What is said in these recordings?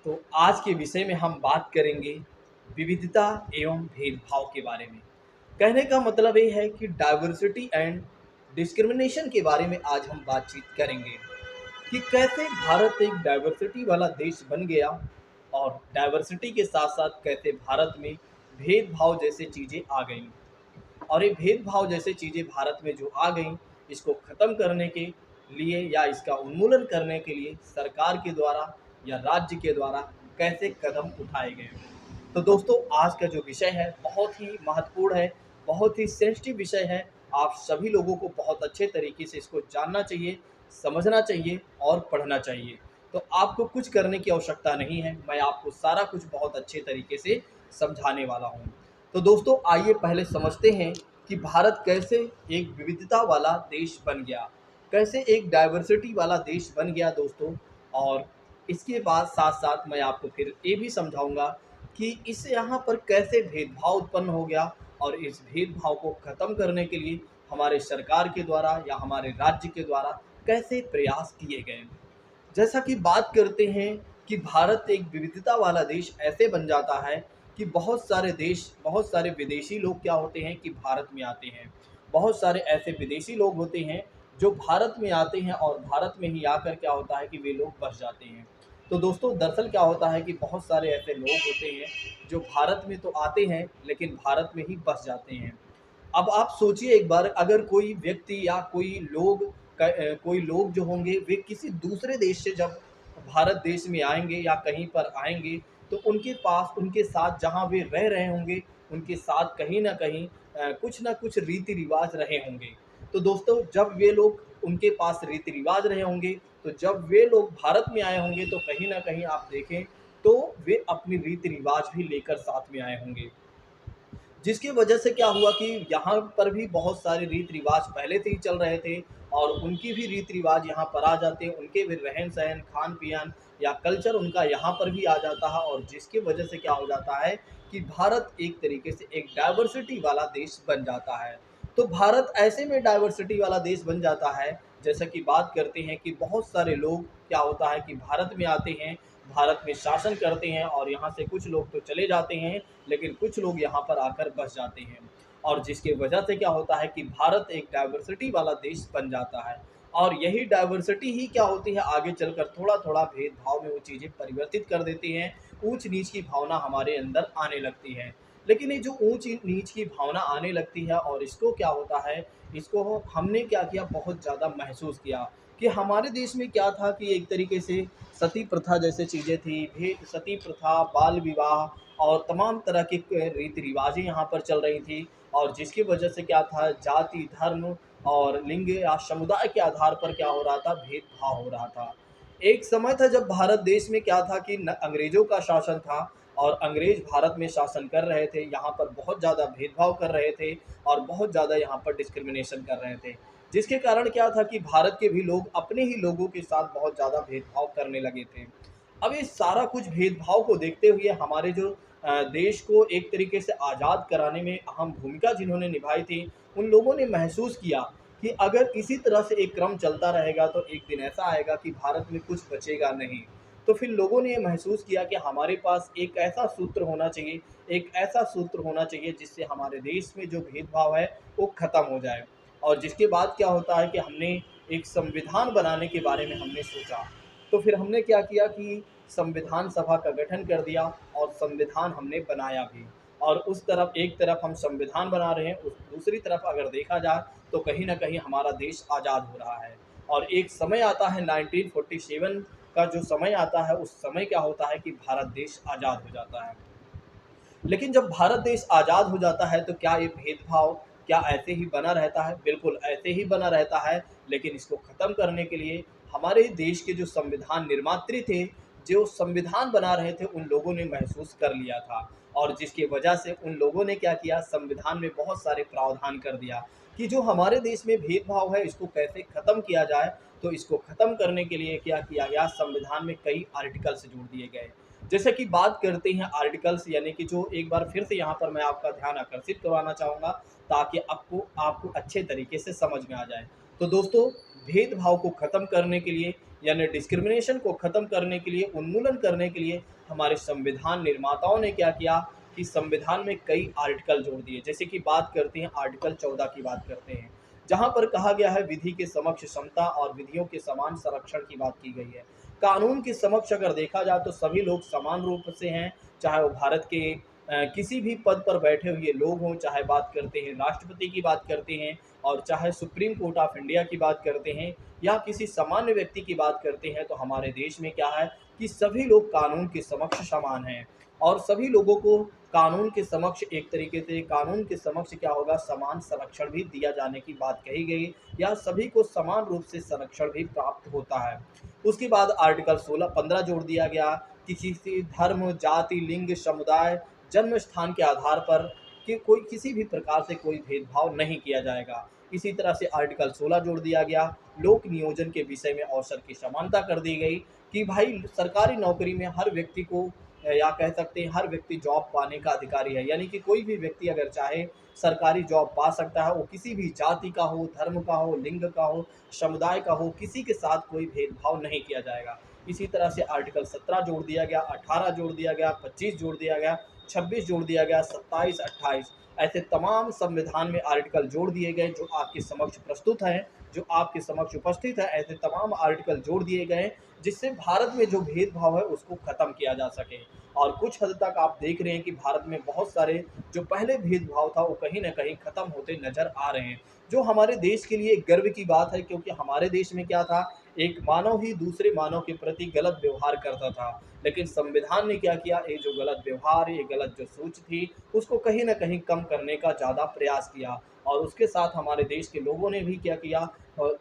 तो आज के विषय में हम बात करेंगे विविधता एवं भेदभाव के बारे में। कहने का मतलब ये है कि डाइवर्सिटी एंड डिस्क्रिमिनेशन के बारे में आज हम बातचीत करेंगे कि कैसे भारत एक डाइवर्सिटी वाला देश बन गया और डाइवर्सिटी के साथ साथ कैसे भारत में भेदभाव जैसे चीज़ें आ गईं। और ये भेदभाव जैसे चीज़ें भारत में जो आ गईं, इसको ख़त्म करने के लिए या इसका उन्मूलन करने के लिए सरकार के द्वारा या राज्य के द्वारा कैसे कदम उठाए गए। तो दोस्तों, आज का जो विषय है बहुत ही महत्वपूर्ण है, बहुत ही सेंसिटिव विषय है। आप सभी लोगों को बहुत अच्छे तरीके से इसको जानना चाहिए, समझना चाहिए और पढ़ना चाहिए। तो आपको कुछ करने की आवश्यकता नहीं है, मैं आपको सारा कुछ बहुत अच्छे तरीके से समझाने वाला हूँ। तो दोस्तों, आइए पहले समझते हैं कि भारत कैसे एक विविधता वाला देश बन गया, कैसे एक डाइवर्सिटी वाला देश बन गया दोस्तों। और इसके बाद साथ साथ मैं आपको फिर ये भी समझाऊंगा कि इस यहाँ पर कैसे भेदभाव उत्पन्न हो गया और इस भेदभाव को ख़त्म करने के लिए हमारे सरकार के द्वारा या हमारे राज्य के द्वारा कैसे प्रयास किए गए। जैसा कि बात करते हैं कि भारत एक विविधता वाला देश ऐसे बन जाता है कि बहुत सारे विदेशी लोग क्या होते हैं कि भारत में आते हैं। बहुत सारे ऐसे विदेशी लोग होते हैं जो भारत में आते हैं और भारत में ही आकर क्या होता है कि वे लोग बस जाते हैं। तो दोस्तों, दरअसल क्या होता है कि बहुत सारे ऐसे लोग होते हैं जो भारत में तो आते हैं लेकिन भारत में ही बस जाते हैं। अब आप सोचिए एक बार, अगर कोई व्यक्ति या कोई लोग जो होंगे वे किसी दूसरे देश से जब भारत देश में आएंगे या कहीं पर आएंगे, तो उनके पास उनके साथ जहाँ वे रह रहे होंगे उनके साथ कहीं ना कहीं कुछ ना कुछ रीति रिवाज रहे होंगे। तो दोस्तों, जब वे लोग उनके पास रीति रिवाज रहे होंगे, तो जब वे लोग भारत में आए होंगे तो कहीं ना कहीं आप देखें तो वे अपनी रीति रिवाज भी लेकर साथ में आए होंगे। जिसकी वजह से क्या हुआ कि यहाँ पर भी बहुत सारे रीति रिवाज पहले से ही चल रहे थे और उनकी भी रीति रिवाज यहाँ पर आ जाते हैं, उनके भी रहन सहन खान पीन या कल्चर उनका यहाँ पर भी आ जाता है। और जिसकी वजह से क्या हो जाता है कि भारत एक तरीके से एक डाइवर्सिटी वाला देश बन जाता है। तो भारत ऐसे में डाइवर्सिटी वाला देश बन जाता है, जैसा कि बात करते हैं कि बहुत सारे लोग क्या होता है कि भारत में आते हैं, भारत में शासन करते हैं और यहाँ से कुछ लोग तो चले जाते हैं लेकिन कुछ लोग यहाँ पर आकर बस जाते हैं। और जिसकी वजह से क्या होता है कि भारत एक डाइवर्सिटी वाला देश बन जाता है। और यही डाइवर्सिटी ही क्या होती है, आगे चलकर थोड़ा थोड़ा भेदभाव में वो चीज़ें परिवर्तित कर देती हैं, ऊंच नीच की भावना हमारे अंदर आने लगती है। लेकिन ये जो ऊंच नीच की भावना आने लगती है और इसको क्या होता है, इसको हमने क्या किया, बहुत ज़्यादा महसूस किया कि हमारे देश में क्या था कि एक तरीके से सती प्रथा जैसे चीज़ें थी, सती प्रथा, बाल विवाह और तमाम तरह की रीति रिवाजें यहाँ पर चल रही थी। और जिसकी वजह से क्या था, जाति धर्म और लिंग या समुदाय के आधार पर क्या हो रहा था, भेदभाव हो रहा था। एक समय था जब भारत देश में क्या था कि अंग्रेजों का शासन था और अंग्रेज भारत में शासन कर रहे थे, यहाँ पर बहुत ज़्यादा भेदभाव कर रहे थे और बहुत ज़्यादा यहाँ पर डिस्क्रिमिनेशन कर रहे थे। जिसके कारण क्या था कि भारत के भी लोग अपने ही लोगों के साथ बहुत ज़्यादा भेदभाव करने लगे थे। अब इस सारा कुछ भेदभाव को देखते हुए हमारे जो देश को एक तरीके से आज़ाद कराने में अहम भूमिका जिन्होंने निभाई थी, उन लोगों ने महसूस किया कि अगर इसी तरह से एक क्रम चलता रहेगा तो एक दिन ऐसा आएगा कि भारत में कुछ बचेगा नहीं। तो फिर लोगों ने ये महसूस किया कि हमारे पास एक ऐसा सूत्र होना चाहिए, एक ऐसा सूत्र होना चाहिए जिससे हमारे देश में जो भेदभाव है वो ख़त्म हो जाए। और जिसके बाद क्या होता है कि हमने एक संविधान बनाने के बारे में हमने सोचा। तो फिर हमने क्या किया कि संविधान सभा का गठन कर दिया और संविधान हमने बनाया भी। और उस तरफ एक तरफ हम संविधान बना रहे हैं, उस दूसरी तरफ अगर देखा जाए तो कहीं न कहीं हमारा देश आज़ाद हो रहा है। और एक समय आता है 1947 का जो समय आता है, उस समय क्या होता है कि भारत देश आज़ाद हो जाता है। लेकिन जब भारत देश आज़ाद हो जाता है तो क्या ये भेदभाव क्या ऐसे ही बना रहता है? बिल्कुल ऐसे ही बना रहता है। लेकिन इसको ख़त्म करने के लिए हमारे देश के जो संविधान निर्मात्री थे, जो संविधान बना रहे थे, उन लोगों ने महसूस कर लिया था। और जिसकी वजह से उन लोगों ने क्या किया, संविधान में बहुत सारे प्रावधान कर दिया कि जो हमारे देश में भेदभाव है इसको कैसे ख़त्म किया जाए। तो इसको ख़त्म करने के लिए क्या किया गया, संविधान में कई आर्टिकल्स जोड़ दिए गए। जैसे कि बात करते हैं आर्टिकल्स, यानी कि जो एक बार फिर से यहाँ पर मैं आपका ध्यान आकर्षित करवाना चाहूँगा ताकि आपको आपको अच्छे तरीके से समझ में आ जाए। तो दोस्तों, भेदभाव को ख़त्म करने के लिए यानी डिस्क्रिमिनेशन को ख़त्म करने के लिए, उन्मूलन करने के लिए हमारे संविधान निर्माताओं ने क्या किया कि संविधान में कई आर्टिकल जोड़ दिए। जैसे कि बात करते हैं आर्टिकल 14 की बात करते हैं, जहाँ पर कहा गया है विधि के समक्ष समता और विधियों के समान संरक्षण की बात की गई है। कानून के समक्ष अगर देखा जाए तो सभी लोग समान रूप से हैं, चाहे वो भारत के किसी भी पद पर बैठे हुए लोग हों, चाहे बात करते हैं राष्ट्रपति की बात करते हैं, और चाहे सुप्रीम कोर्ट ऑफ इंडिया की बात करते हैं, या किसी सामान्य व्यक्ति की बात करते हैं, तो हमारे देश में क्या है कि सभी लोग कानून के समक्ष समान हैं। और सभी लोगों को कानून के समक्ष एक तरीके से कानून के समक्ष क्या होगा, समान संरक्षण भी दिया जाने की बात कही गई, या सभी को समान रूप से संरक्षण भी प्राप्त होता है। उसके बाद आर्टिकल 16-15 जोड़ दिया गया, किसी से धर्म, जाति, लिंग, समुदाय, जन्म स्थान के आधार पर कि कोई किसी भी प्रकार से कोई भेदभाव नहीं किया जाएगा। इसी तरह से आर्टिकल 16 जोड़ दिया गया, लोक नियोजन के विषय में अवसर की समानता कर दी गई कि भाई सरकारी नौकरी में हर व्यक्ति को या कह सकते हैं हर व्यक्ति जॉब पाने का अधिकारी है, यानी कि कोई भी व्यक्ति अगर चाहे सरकारी जॉब पा सकता है, वो किसी भी जाति का हो, धर्म का हो, लिंग का हो, समुदाय का हो, किसी के साथ कोई भेदभाव नहीं किया जाएगा। इसी तरह से आर्टिकल 17 जोड़ दिया गया, 18 जोड़ दिया गया, 25 जोड़ दिया गया, 26 जोड़ दिया गया, 27, 28 ऐसे तमाम संविधान में आर्टिकल जोड़ दिए गए जो आपके समक्ष प्रस्तुत हैं, जो आपके समक्ष उपस्थित है। ऐसे तमाम आर्टिकल जोड़ दिए गए जिससे भारत में जो भेदभाव है उसको ख़त्म किया जा सके। और कुछ हद तक आप देख रहे हैं कि भारत में बहुत सारे जो पहले भेदभाव था वो कहीं ना कहीं ख़त्म होते नज़र आ रहे हैं, जो हमारे देश के लिए गर्व की बात है, क्योंकि हमारे देश में क्या था, एक मानव ही दूसरे मानव के प्रति गलत व्यवहार करता था, लेकिन संविधान ने क्या किया, ये जो गलत व्यवहार, ये गलत जो सोच थी, उसको कहीं न कहीं कम करने का ज़्यादा प्रयास किया। और उसके साथ हमारे देश के लोगों ने भी क्या किया,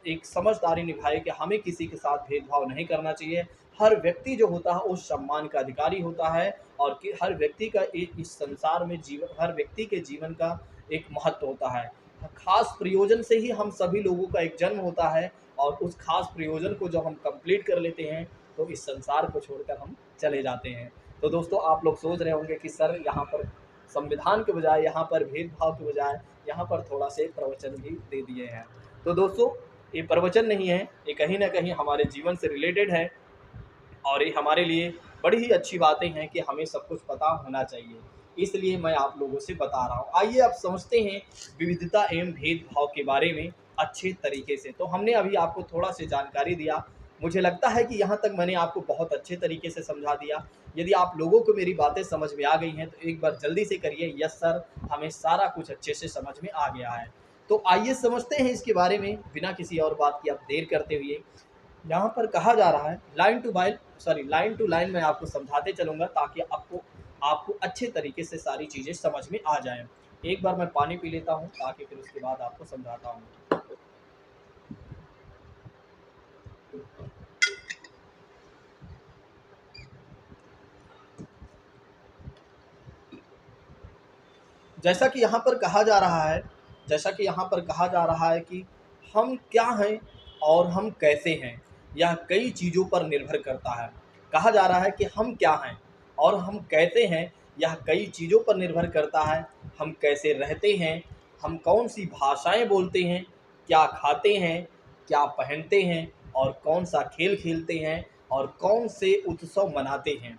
एक समझदारी निभाई कि हमें किसी के साथ भेदभाव नहीं करना चाहिए। हर व्यक्ति जो होता है वो सम्मान का अधिकारी होता है, और कि हर व्यक्ति का एक इस संसार में जीवन, हर व्यक्ति के जीवन का एक महत्व होता है। खास प्रयोजन से ही हम सभी लोगों का एक जन्म होता है, और उस खास प्रयोजन को जब हम कंप्लीट कर लेते हैं तो इस संसार को छोड़कर हम चले जाते हैं। तो दोस्तों, आप लोग सोच रहे होंगे कि सर यहाँ पर संविधान के बजाय, यहाँ पर भेदभाव के बजाय, यहाँ पर थोड़ा से प्रवचन भी दे दिए हैं। तो दोस्तों, ये प्रवचन नहीं है, ये कहीं ना कहीं हमारे जीवन से रिलेटेड है, और ये हमारे लिए बड़ी ही अच्छी बातें हैं कि हमें सब कुछ पता होना चाहिए, इसलिए मैं आप लोगों से बता रहा हूँ। आइए अब समझते हैं विविधता एवं भेदभाव के बारे में अच्छे तरीके से। तो हमने अभी आपको थोड़ा सी जानकारी दिया, मुझे लगता है कि यहाँ तक मैंने आपको बहुत अच्छे तरीके से समझा दिया। यदि आप लोगों को मेरी बातें समझ में आ गई हैं तो एक बार जल्दी से करिए यस सर, हमें सारा कुछ अच्छे से समझ में आ गया है। तो आइए समझते हैं इसके बारे में बिना किसी और बात की अब देर करते हुए। यहाँ पर कहा जा रहा है लाइन टू लाइन मैं आपको समझाते चलूँगा ताकि आपको आपको अच्छे तरीके से सारी चीज़ें समझ में आ जाएं। एक बार मैं पानी पी लेता हूँ ताकि फिर उसके बाद आपको समझाता हूँ। जैसा कि यहाँ पर कहा जा रहा है जैसा कि यहाँ पर कहा जा रहा है कि हम क्या हैं और हम कैसे हैं, यह कई चीज़ों पर निर्भर करता है। कहा जा रहा है कि हम क्या हैं और हम कैसे हैं, यह कई चीज़ों पर निर्भर करता है। हम कैसे रहते हैं, हम कौन सी भाषाएं बोलते हैं, क्या खाते हैं, क्या पहनते हैं, और कौन सा खेल खेलते हैं, और कौन से उत्सव मनाते हैं।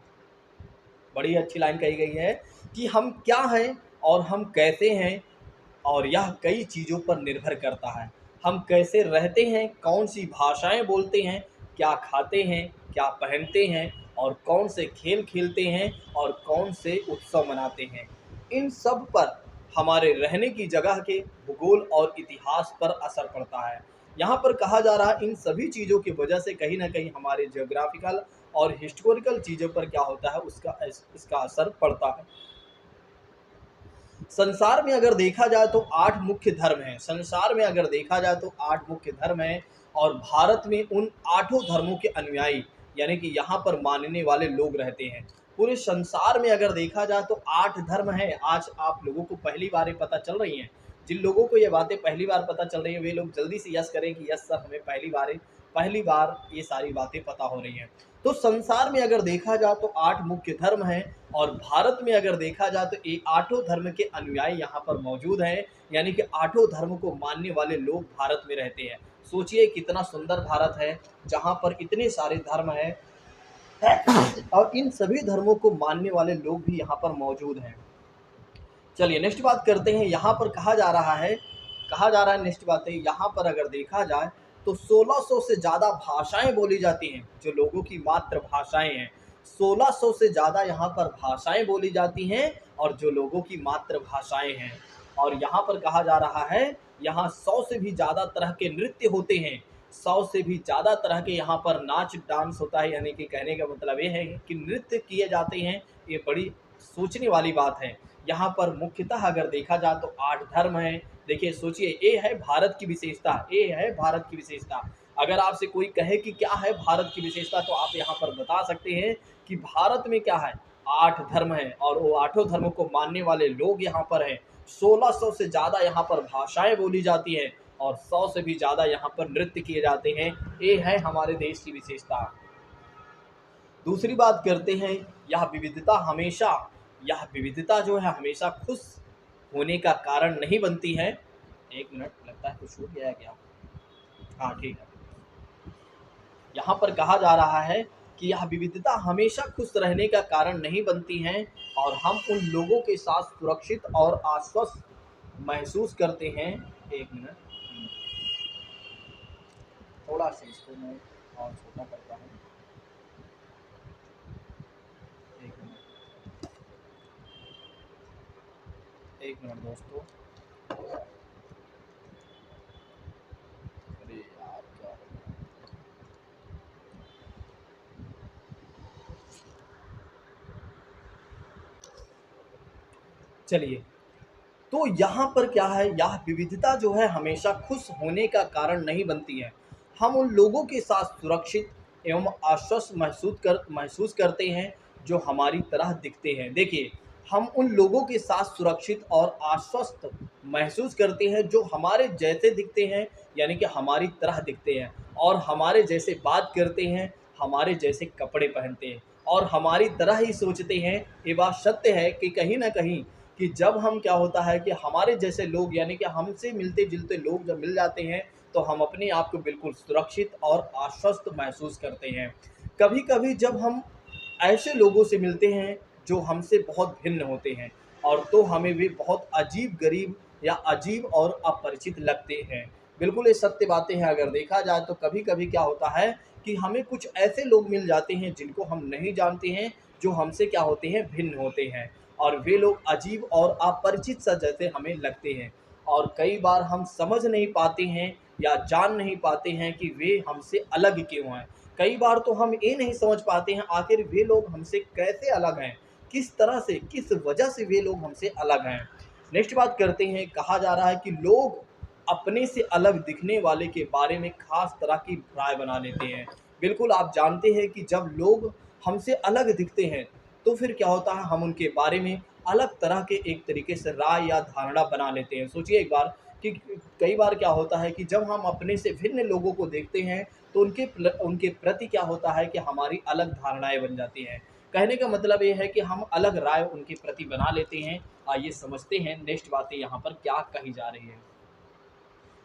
बड़ी अच्छी लाइन कही गई है कि हम क्या हैं और हम कैसे हैं, और यह कई चीज़ों पर निर्भर करता है। हम कैसे रहते हैं, कौन सी भाषाएं बोलते हैं, क्या खाते हैं, क्या पहनते हैं, और कौन से खेल खेलते हैं, और कौन से उत्सव मनाते हैं, इन सब पर हमारे रहने की जगह के भूगोल और इतिहास पर असर पड़ता है। यहाँ पर कहा जा रहा है इन सभी चीज़ों की वजह से कहीं ना कहीं हमारे जियोग्राफिकल और हिस्टोरिकल चीज़ों पर क्या होता है, उसका इसका असर पड़ता है। संसार में अगर देखा जाए तो 8 मुख्य धर्म हैं। संसार में अगर देखा जाए तो 8 मुख्य धर्म हैं, और भारत में उन 8 धर्मों के अनुयायी यानी कि यहाँ पर मानने वाले लोग रहते हैं। पूरे संसार में अगर देखा जाए तो 8 धर्म हैं। आज आप लोगों को पहली बार ये पता चल रही हैं। जिन लोगों को ये बातें पहली बार पता चल रही हैं वे लोग जल्दी से यस करें कि यस सर, हमें पहली बार ये सारी बातें पता हो रही हैं। तो संसार में अगर देखा जाए तो 8 मुख्य धर्म हैं, और भारत में अगर देखा जाए तो ये 8 धर्म के अनुयायी यहाँ पर मौजूद हैं, यानी कि 8 धर्म को मानने वाले लोग भारत में रहते हैं। सोचिए कितना सुंदर भारत है, जहाँ पर इतने सारे धर्म हैं और इन सभी धर्मों को मानने वाले लोग भी यहाँ पर मौजूद हैं। चलिए नेक्स्ट बात करते हैं। यहाँ पर कहा जा रहा है नेक्स्ट बात है, यहाँ पर अगर देखा जाए तो 1600 से ज़्यादा भाषाएं बोली जाती हैं, जो लोगों की मातृभाषाएं हैं। 1600 से ज़्यादा यहाँ पर भाषाएं बोली जाती हैं और जो लोगों की मातृभाषाएं हैं। और यहाँ पर कहा जा रहा है, यहाँ 100 से भी ज़्यादा तरह के नृत्य होते हैं। 100 से भी ज़्यादा तरह के यहाँ पर नाच डांस होता है, यानी कि कहने का मतलब ये है कि नृत्य किए जाते हैं। ये बड़ी सोचने वाली बात है। यहाँ पर मुख्यतः अगर देखा जाए तो 8 धर्म हैं। देखिए सोचिए, ये है भारत की विशेषता, ये है भारत की विशेषता। अगर आपसे कोई कहे कि क्या है भारत की विशेषता, तो आप यहाँ पर बता सकते हैं कि भारत में क्या है, 8 धर्म हैं और वो 8 धर्मों को मानने वाले लोग यहाँ पर हैं। 1600 से ज़्यादा यहाँ पर भाषाएं बोली जाती हैं और 100 से भी ज़्यादा यहाँ पर नृत्य किए जाते हैं। ये है हमारे देश की विशेषता। दूसरी बात करते हैं, यह विविधता जो है हमेशा खुश होने का कारण नहीं बनती है। एक मिनट, लगता है कुछ छूट गया है क्या? हाँ ठीक है। यहाँ पर कहा जा रहा है कि यह विविधता हमेशा खुश रहने का कारण नहीं बनती हैं और हम उन लोगों के साथ सुरक्षित और आश्वस्त महसूस करते हैं। एक मिनट, थोड़ा सा इसको मैं और छोटा करता हूँ। एक मिनट दोस्तों। अरे यार क्या हो गया? चलिए, तो यहाँ पर क्या है, यह विविधता जो है हमेशा खुश होने का कारण नहीं बनती है। हम उन लोगों के साथ सुरक्षित एवं आश्वस्त महसूस करते हैं जो हमारी तरह दिखते हैं। देखिए, हम उन लोगों के साथ सुरक्षित और आश्वस्त महसूस करते हैं जो हमारे जैसे दिखते हैं, यानी कि हमारी तरह दिखते हैं और हमारे जैसे बात करते हैं, हमारे जैसे कपड़े पहनते हैं और हमारी तरह ही सोचते हैं। ये बात सत्य है कि कहीं ना कहीं कि जब हम क्या होता है कि हमारे जैसे लोग, यानी कि हमसे मिलते जुलते लोग जब मिल जाते हैं, तो हम अपने आप को बिल्कुल सुरक्षित और आश्वस्त महसूस करते हैं। कभी कभी जब हम ऐसे लोगों से मिलते हैं जो हमसे बहुत भिन्न होते हैं, और तो हमें भी बहुत अजीब गरीब या अजीब और अपरिचित लगते हैं। बिल्कुल ये सत्य बातें हैं। अगर देखा जाए तो कभी कभी क्या होता है कि हमें कुछ ऐसे लोग मिल जाते हैं जिनको हम नहीं जानते हैं, जो हमसे क्या होते हैं, भिन्न होते हैं, और वे लोग अजीब और अपरिचित सा जैसे हमें लगते हैं। और कई बार हम समझ नहीं पाते हैं या जान नहीं पाते हैं कि वे हमसे अलग क्यों हैं। कई बार तो हम ये नहीं समझ पाते हैं आखिर वे लोग हमसे कैसे अलग हैं, किस तरह से, किस वजह से वे लोग हमसे अलग हैं। नेक्स्ट बात करते हैं। कहा जा रहा है कि लोग अपने से अलग दिखने वाले के बारे में खास तरह की राय बना लेते हैं। बिल्कुल आप जानते हैं कि जब लोग हमसे अलग दिखते हैं तो फिर क्या होता है, हम उनके बारे में अलग तरह के एक तरीके से राय या धारणा बना लेते हैं। सोचिए एक बार कि कई बार क्या होता है कि जब हम अपने से भिन्न लोगों को देखते हैं तो उनके प्रति क्या होता है कि हमारी अलग धारणाएं बन जाती हैं। कहने का मतलब ये है कि हम अलग राय उनके प्रति बना लेते हैं। आइए समझते हैं नेक्स्ट बातें यहाँ पर क्या कही जा रही है।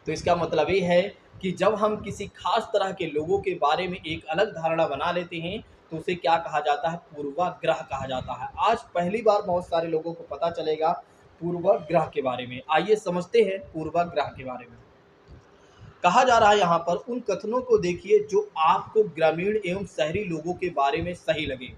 तो इसका मतलब ये है कि जब हम किसी खास तरह के लोगों के बारे में एक अलग धारणा बना लेते हैं तो उसे क्या कहा जाता है, पूर्वाग्रह कहा जाता है। आज पहली बार बहुत सारे लोगों को पता चलेगा पूर्वाग्रह के बारे में। आइए समझते हैं पूर्वाग्रह के बारे में। कहा जा रहा है यहाँ पर, उन कथनों को देखिए जो आपको ग्रामीण एवं शहरी लोगों के बारे में सही लगे।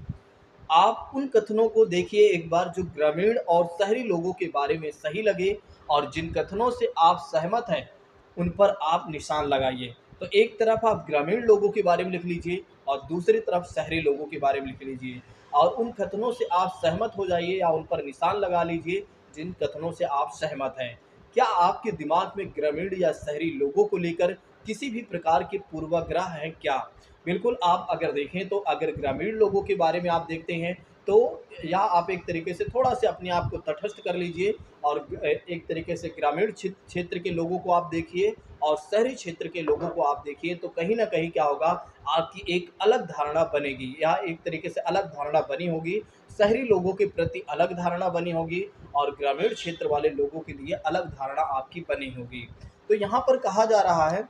आप उन कथनों को देखिए एक बार जो ग्रामीण और शहरी लोगों के बारे में सही लगे, और जिन कथनों से आप सहमत हैं उन पर आप निशान लगाइए। तो एक तरफ आप ग्रामीण लोगों के बारे में लिख लीजिए और दूसरी तरफ शहरी लोगों के बारे में लिख लीजिए, और उन कथनों से आप सहमत हो जाइए या उन पर निशान लगा लीजिए जिन कथनों से आप सहमत हैं। क्या आपके दिमाग में ग्रामीण या शहरी लोगों को लेकर किसी भी प्रकार के पूर्वाग्रह हैं क्या? बिल्कुल, आप अगर देखें तो अगर ग्रामीण लोगों के बारे में आप देखते हैं तो या आप एक तरीके से थोड़ा से अपने आप को तटस्थ कर लीजिए और एक तरीके से ग्रामीण क्षेत्र के लोगों को आप देखिए और शहरी क्षेत्र के लोगों को आप देखिए, तो कहीं ना कहीं क्या होगा, आपकी एक अलग धारणा बनेगी या एक तरीके से अलग धारणा बनी होगी। शहरी लोगों के प्रति अलग धारणा बनी होगी और ग्रामीण क्षेत्र वाले लोगों के लिए अलग धारणा आपकी बनी होगी। तो यहाँ पर कहा जा रहा है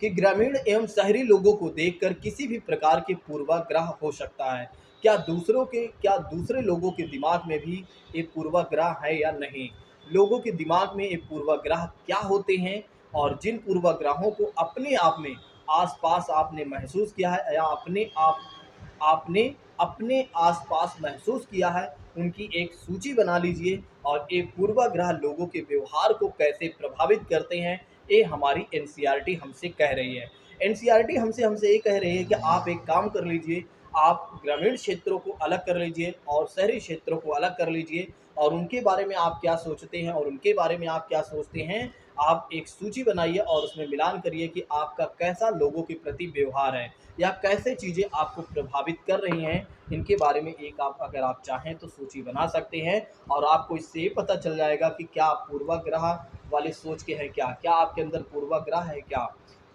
कि ग्रामीण एवं शहरी लोगों को देखकर किसी भी प्रकार के पूर्वाग्रह हो सकता है। क्या दूसरे लोगों के दिमाग में भी एक पूर्वाग्रह है या नहीं? लोगों के दिमाग में एक पूर्वाग्रह क्या होते हैं और जिन पूर्वाग्रहों को अपने आप में आस-पास आपने महसूस किया है या आपने अपने आस-पास महसूस किया है, उनकी एक सूची बना लीजिए और ये पूर्वाग्रह लोगों के व्यवहार को कैसे प्रभावित करते हैं, ये हमारी एनसीईआरटी हमसे कह रही है। एनसीईआरटी हमसे ये कह रही है कि आप एक काम कर लीजिए, आप ग्रामीण क्षेत्रों को अलग कर लीजिए और शहरी क्षेत्रों को अलग कर लीजिए और उनके बारे में आप क्या सोचते हैं और उनके बारे में आप क्या सोचते हैं, आप एक सूची बनाइए और उसमें मिलान करिए कि आपका कैसा लोगों के प्रति व्यवहार है या कैसे चीज़ें आपको प्रभावित कर रही हैं। इनके बारे में एक आप अगर आप चाहें तो सूची बना सकते हैं और आपको इससे ये पता चल जाएगा कि क्या आप पूर्वाग्रह वाले सोच के हैं क्या आपके अंदर पूर्वाग्रह है क्या?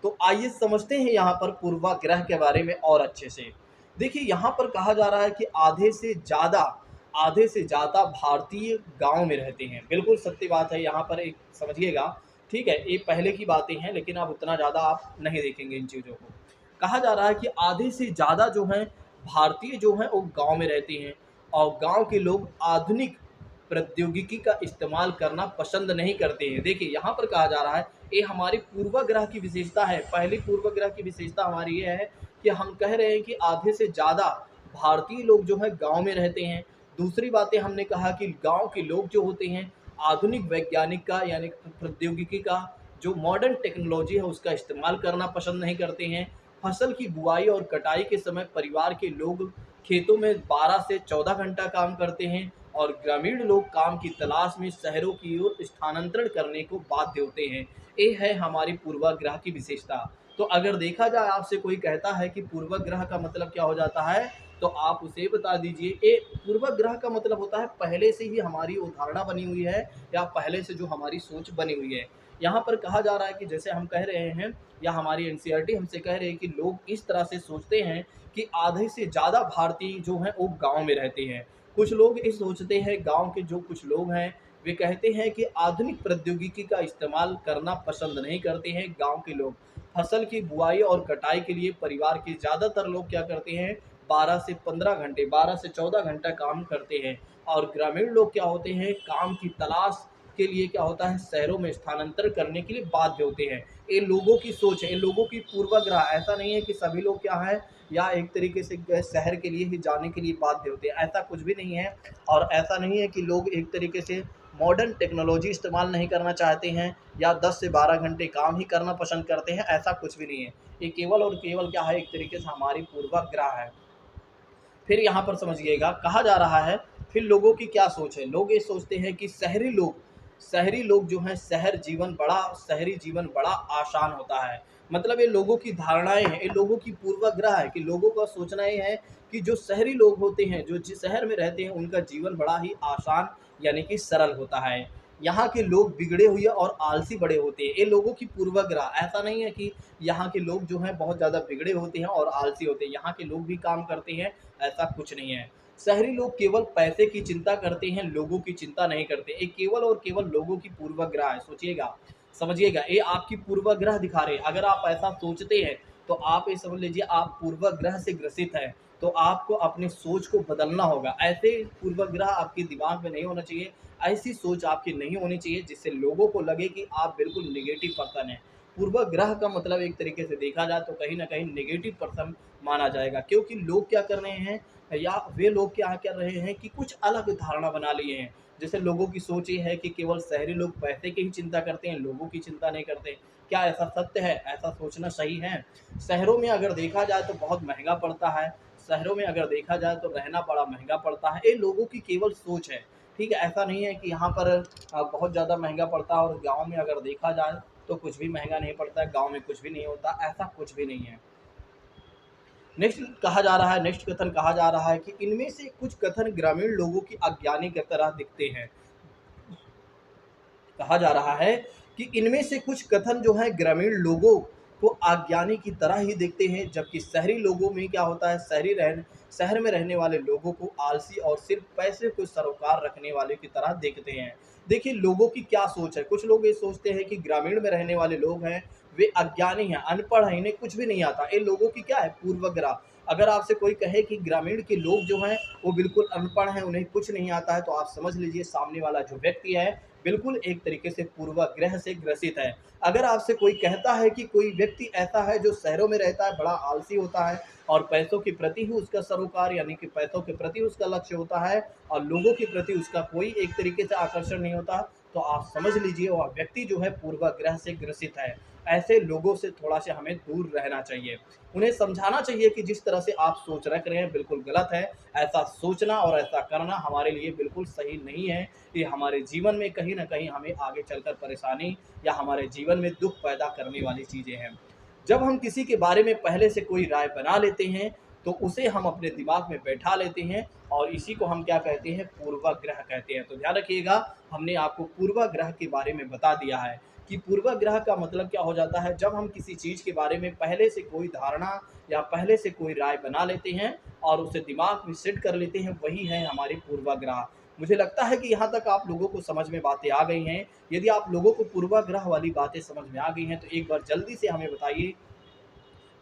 तो आइए समझते हैं यहाँ पर पूर्वाग्रह के बारे में और अच्छे से। देखिए यहाँ पर कहा जा रहा है कि आधे से ज़्यादा भारतीय गाँव में रहते हैं। बिल्कुल सत्य बात है, यहाँ पर एक समझिएगा, ठीक है? ये पहले की बातें हैं लेकिन अब उतना ज़्यादा आप नहीं देखेंगे इन चीज़ों को। कहा जा रहा है कि आधे से ज़्यादा जो हैं भारतीय जो हैं वो गाँव में रहते हैं और गाँव के लोग आधुनिक प्रौद्योगिकी का इस्तेमाल करना पसंद नहीं करते हैं। देखिए यहाँ पर कहा जा रहा है, ये हमारी पूर्वाग्रह की विशेषता है। पहली पूर्वाग्रह की विशेषता हमारी ये है कि हम कह रहे हैं कि आधे से ज़्यादा भारतीय लोग जो हैं गाँव में रहते हैं। दूसरी बातें हमने कहा कि गाँव के लोग जो होते हैं आधुनिक वैज्ञानिक का यानी प्रौद्योगिकी का जो मॉडर्न टेक्नोलॉजी है उसका इस्तेमाल करना पसंद नहीं करते हैं। फसल की बुआई और कटाई के समय परिवार के लोग खेतों में 12 से 14 घंटा काम करते हैं और ग्रामीण लोग काम की तलाश में शहरों की ओर स्थानांतरण करने को बाध्य होते हैं। ये है हमारी पूर्वाग्रह की विशेषता। तो अगर देखा जाए आपसे कोई कहता है कि पूर्वाग्रह का मतलब क्या हो जाता है, तो आप उसे बता दीजिए। ये पूर्वाग्रह का मतलब होता है पहले से ही हमारी वो धारणा बनी हुई है या पहले से जो हमारी सोच बनी हुई है। यहाँ पर कहा जा रहा है कि जैसे हम कह रहे हैं या हमारी एनसीईआरटी हमसे कह रही है कि लोग इस तरह से सोचते हैं कि आधे से ज़्यादा भारतीय जो हैं वो गाँव में रहते हैं। कुछ लोग ये सोचते हैं, गाँव के जो कुछ लोग हैं वे कहते हैं कि आधुनिक प्रौद्योगिकी का इस्तेमाल करना पसंद नहीं करते हैं गाँव के लोग। फसल की बुआई और कटाई के लिए परिवार के ज़्यादातर लोग क्या करते हैं, 12 से 15 घंटे 12 से 14 घंटा काम करते हैं और ग्रामीण लोग क्या होते हैं, काम की तलाश के लिए क्या होता है, शहरों में स्थानांतरण करने के लिए बाध्य होते हैं। ये लोगों की सोच है, इन लोगों की पूर्वाग्रह। ऐसा नहीं है कि सभी लोग क्या है या एक तरीके से शहर के लिए ही जाने के लिए बाध्य होते हैं, ऐसा कुछ भी नहीं है। और ऐसा नहीं है कि लोग एक तरीके से मॉडर्न टेक्नोलॉजी इस्तेमाल नहीं करना चाहते हैं या 10 से 12 घंटे काम ही करना पसंद करते हैं, ऐसा कुछ भी नहीं है। ये केवल और केवल क्या है, एक तरीके से हमारी पूर्वाग्रह है। फिर यहाँ पर समझिएगा, कहा जा रहा है फिर लोगों की क्या सोच है। लोग ये सोचते हैं कि शहरी लोग जो हैं शहरी जीवन बड़ा आसान होता है। मतलब ये लोगों की धारणाएं हैं, ये लोगों की पूर्वाग्रह है कि लोगों का सोचना ये है कि जो शहरी लोग होते हैं, जो जिस शहर में रहते हैं, उनका जीवन बड़ा ही आसान यानी कि सरल होता है। यहाँ के लोग बिगड़े हुए और आलसी बड़े होते हैं, ये लोगों की पूर्वाग्रह। ऐसा नहीं है कि यहाँ के लोग जो हैं बहुत ज़्यादा बिगड़े होते हैं और आलसी होते हैं, यहाँ के लोग भी काम करते हैं, ऐसा कुछ नहीं है। शहरी लोग केवल पैसे की चिंता करते हैं, लोगों की चिंता नहीं करते। ये केवल और केवल लोगों की पूर्वाग्रह है। सोचिएगा, समझिएगा, ये आपकी पूर्वाग्रह दिखा रहे हैं। अगर आप ऐसा सोचते हैं तो आप ये समझ लीजिए आप पूर्वाग्रह से ग्रसित हैं। तो आपको अपनी सोच को बदलना होगा। ऐसे पूर्वाग्रह आपके दिमाग में नहीं होना चाहिए। ऐसी सोच आपकी नहीं होनी चाहिए जिससे लोगों को लगे कि आप बिल्कुल नेगेटिव पर्सन हैं। पूर्वाग्रह का मतलब एक तरीके से देखा जाए तो कहीं न कहीं नेगेटिव पर्सन माना जाएगा, क्योंकि लोग क्या कर रहे हैं या वे लोग क्या कर रहे हैं कि कुछ अलग धारणा बना लिए हैं। जैसे लोगों की सोच ये है कि केवल शहरी लोग पैसे की ही चिंता करते हैं, लोगों की चिंता नहीं करते। क्या ऐसा सत्य है? ऐसा सोचना सही है? शहरों में अगर देखा जाए तो बहुत महँगा पड़ता है, शहरों में अगर देखा जाए तो रहना बड़ा महँगा पड़ता है। ये लोगों की केवल सोच है, ठीक है? ऐसा नहीं है कि यहाँ पर बहुत ज़्यादा महँगा पड़ता है और गाँव में अगर देखा जाए तो कुछ भी महँगा नहीं पड़ता है, गाँव में कुछ भी नहीं होता, ऐसा कुछ भी नहीं है। नेक्स्ट कथन कहा जा रहा है कि इनमें से कुछ कथन ग्रामीण लोगों की अज्ञानी की तरह दिखते हैं। कहा जा रहा है कि इनमें से कुछ कथन जो है ग्रामीण लोगों को अज्ञानी की तरह ही दिखते हैं, जबकि शहरी लोगों में क्या होता है, शहर में रहने वाले लोगों को आलसी और सिर्फ पैसे को सरोकार रखने वाले की तरह देखते हैं। देखिए लोगों की क्या सोच है, कुछ लोग ये सोचते हैं कि ग्रामीण में रहने वाले लोग हैं वे अज्ञानी हैं, अनपढ़ हैं, इन्हें कुछ भी नहीं आता। इन लोगों की क्या है, पूर्वाग्रह। अगर आपसे कोई कहे कि ग्रामीण के लोग जो हैं वो बिल्कुल अनपढ़ हैं, उन्हें कुछ नहीं आता है, तो आप समझ लीजिए सामने वाला जो व्यक्ति है बिल्कुल एक तरीके से पूर्वाग्रह से ग्रसित है। अगर आपसे कोई कहता है कि कोई व्यक्ति ऐसा है जो शहरों में रहता है, बड़ा आलसी होता है और पैसों के प्रति ही उसका सरोकार, यानी कि पैसों के प्रति उसका लक्ष्य होता है और लोगों के प्रति उसका कोई एक तरीके से आकर्षण नहीं होता, तो आप समझ लीजिए वह व्यक्ति जो है पूर्वाग्रह से ग्रसित है। ऐसे लोगों से थोड़ा सा हमें दूर रहना चाहिए। उन्हें समझाना चाहिए कि जिस तरह से आप सोच रख रहे हैं बिल्कुल गलत है। ऐसा सोचना और ऐसा करना हमारे लिए बिल्कुल सही नहीं है। ये हमारे जीवन में कहीं न कहीं हमें आगे चलकर परेशानी या हमारे जीवन में दुःख पैदा करने वाली चीज़ें हैं। जब हम किसी के बारे में पहले से कोई राय बना लेते हैं, तो उसे हम अपने दिमाग में बैठा लेते हैं और इसी को हम क्या कहते हैं, पूर्वाग्रह कहते हैं। तो ध्यान रखिएगा, हमने आपको पूर्वाग्रह के बारे में बता दिया है कि पूर्वाग्रह का मतलब क्या हो जाता है। जब हम किसी चीज़ के बारे में पहले से कोई धारणा या पहले से कोई राय बना लेते हैं और उसे दिमाग में सेट कर लेते हैं, वही है हमारे पूर्वाग्रह। मुझे लगता है कि यहाँ तक आप लोगों को समझ में बातें आ गई हैं। यदि आप लोगों को पूर्वाग्रह वाली बातें समझ में आ गई हैं, तो एक बार जल्दी से हमें बताइए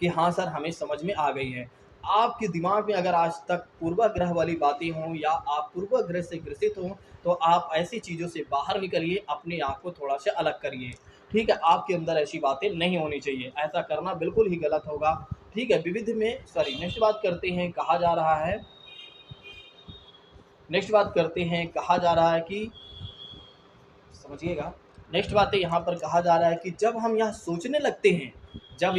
कि हाँ सर, हमें समझ में आ गई है। आपके दिमाग में अगर आज तक पूर्वाग्रह वाली बातें हों या आप पूर्वाग्रह से ग्रसित हों, तो आप ऐसी चीज़ों से बाहर निकलिए, अपने आप को थोड़ा-सा अलग करिए। ठीक है? आपके अंदर ऐसी बातें नहीं होनी चाहिए, ऐसा करना बिल्कुल ही गलत होगा। ठीक है? विविध में सॉरी नेक्स्ट बात करते हैं, कहा जा रहा है नेक्स्ट बात करते हैं, कहा जा रहा है कि समझिएगा, नेक्स्ट बात है यहाँ पर कहा जा रहा है कि जब यह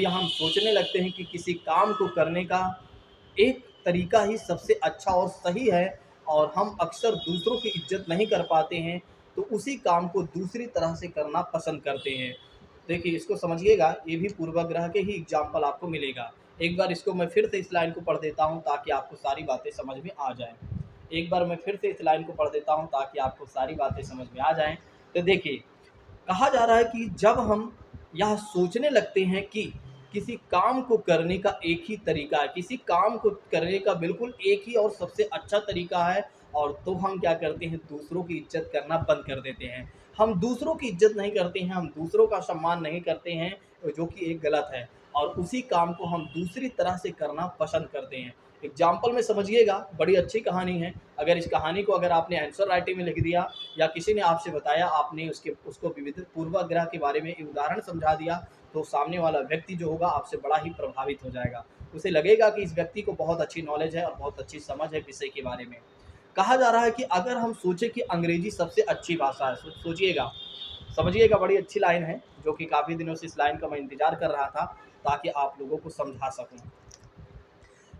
हम सोचने लगते हैं कि किसी काम को करने का एक तरीका ही सबसे अच्छा और सही है और हम अक्सर दूसरों की इज्जत नहीं कर पाते हैं, तो उसी काम को दूसरी तरह से करना पसंद करते हैं। देखिए इसको समझिएगा, ये भी पूर्वाग्रह के ही एग्जाम्पल आपको मिलेगा। एक बार इसको मैं फिर से इस लाइन को पढ़ देता हूँ ताकि आपको सारी बातें समझ में आ जाएँ। एक बार मैं फिर से इस लाइन को पढ़ देता हूँ ताकि आपको सारी बातें समझ में आ जाएँ। तो देखिए, कहा जा रहा है कि जब हम यह सोचने लगते हैं कि किसी काम को करने का एक ही तरीका है, किसी काम को करने का बिल्कुल एक ही और सबसे अच्छा तरीका है, और तो हम क्या करते हैं, दूसरों की इज्जत करना बंद कर देते हैं। हम दूसरों की इज्जत नहीं करते हैं, हम दूसरों का सम्मान नहीं करते हैं, जो कि एक गलत है, और उसी काम को हम दूसरी तरह से करना पसंद करते हैं। एग्जाम्पल में समझिएगा, बड़ी अच्छी कहानी है। अगर इस कहानी को अगर आपने आंसर राइटिंग में लिख दिया या किसी ने आपसे बताया, आपने उसको विविध पूर्वाग्रह के बारे में एक उदाहरण समझा दिया, तो सामने वाला व्यक्ति जो होगा आपसे बड़ा ही प्रभावित हो जाएगा। उसे लगेगा कि इस व्यक्ति को बहुत अच्छी नॉलेज है और बहुत अच्छी समझ है विषय के बारे में। कहा जा रहा है कि अगर हम सोचें कि अंग्रेजी सबसे अच्छी भाषा है, सोचिएगा, समझिएगा, बड़ी अच्छी लाइन है, जो कि काफ़ी दिनों से इस लाइन का मैं इंतजार कर रहा था ताकि आप लोगों को समझा सकूं।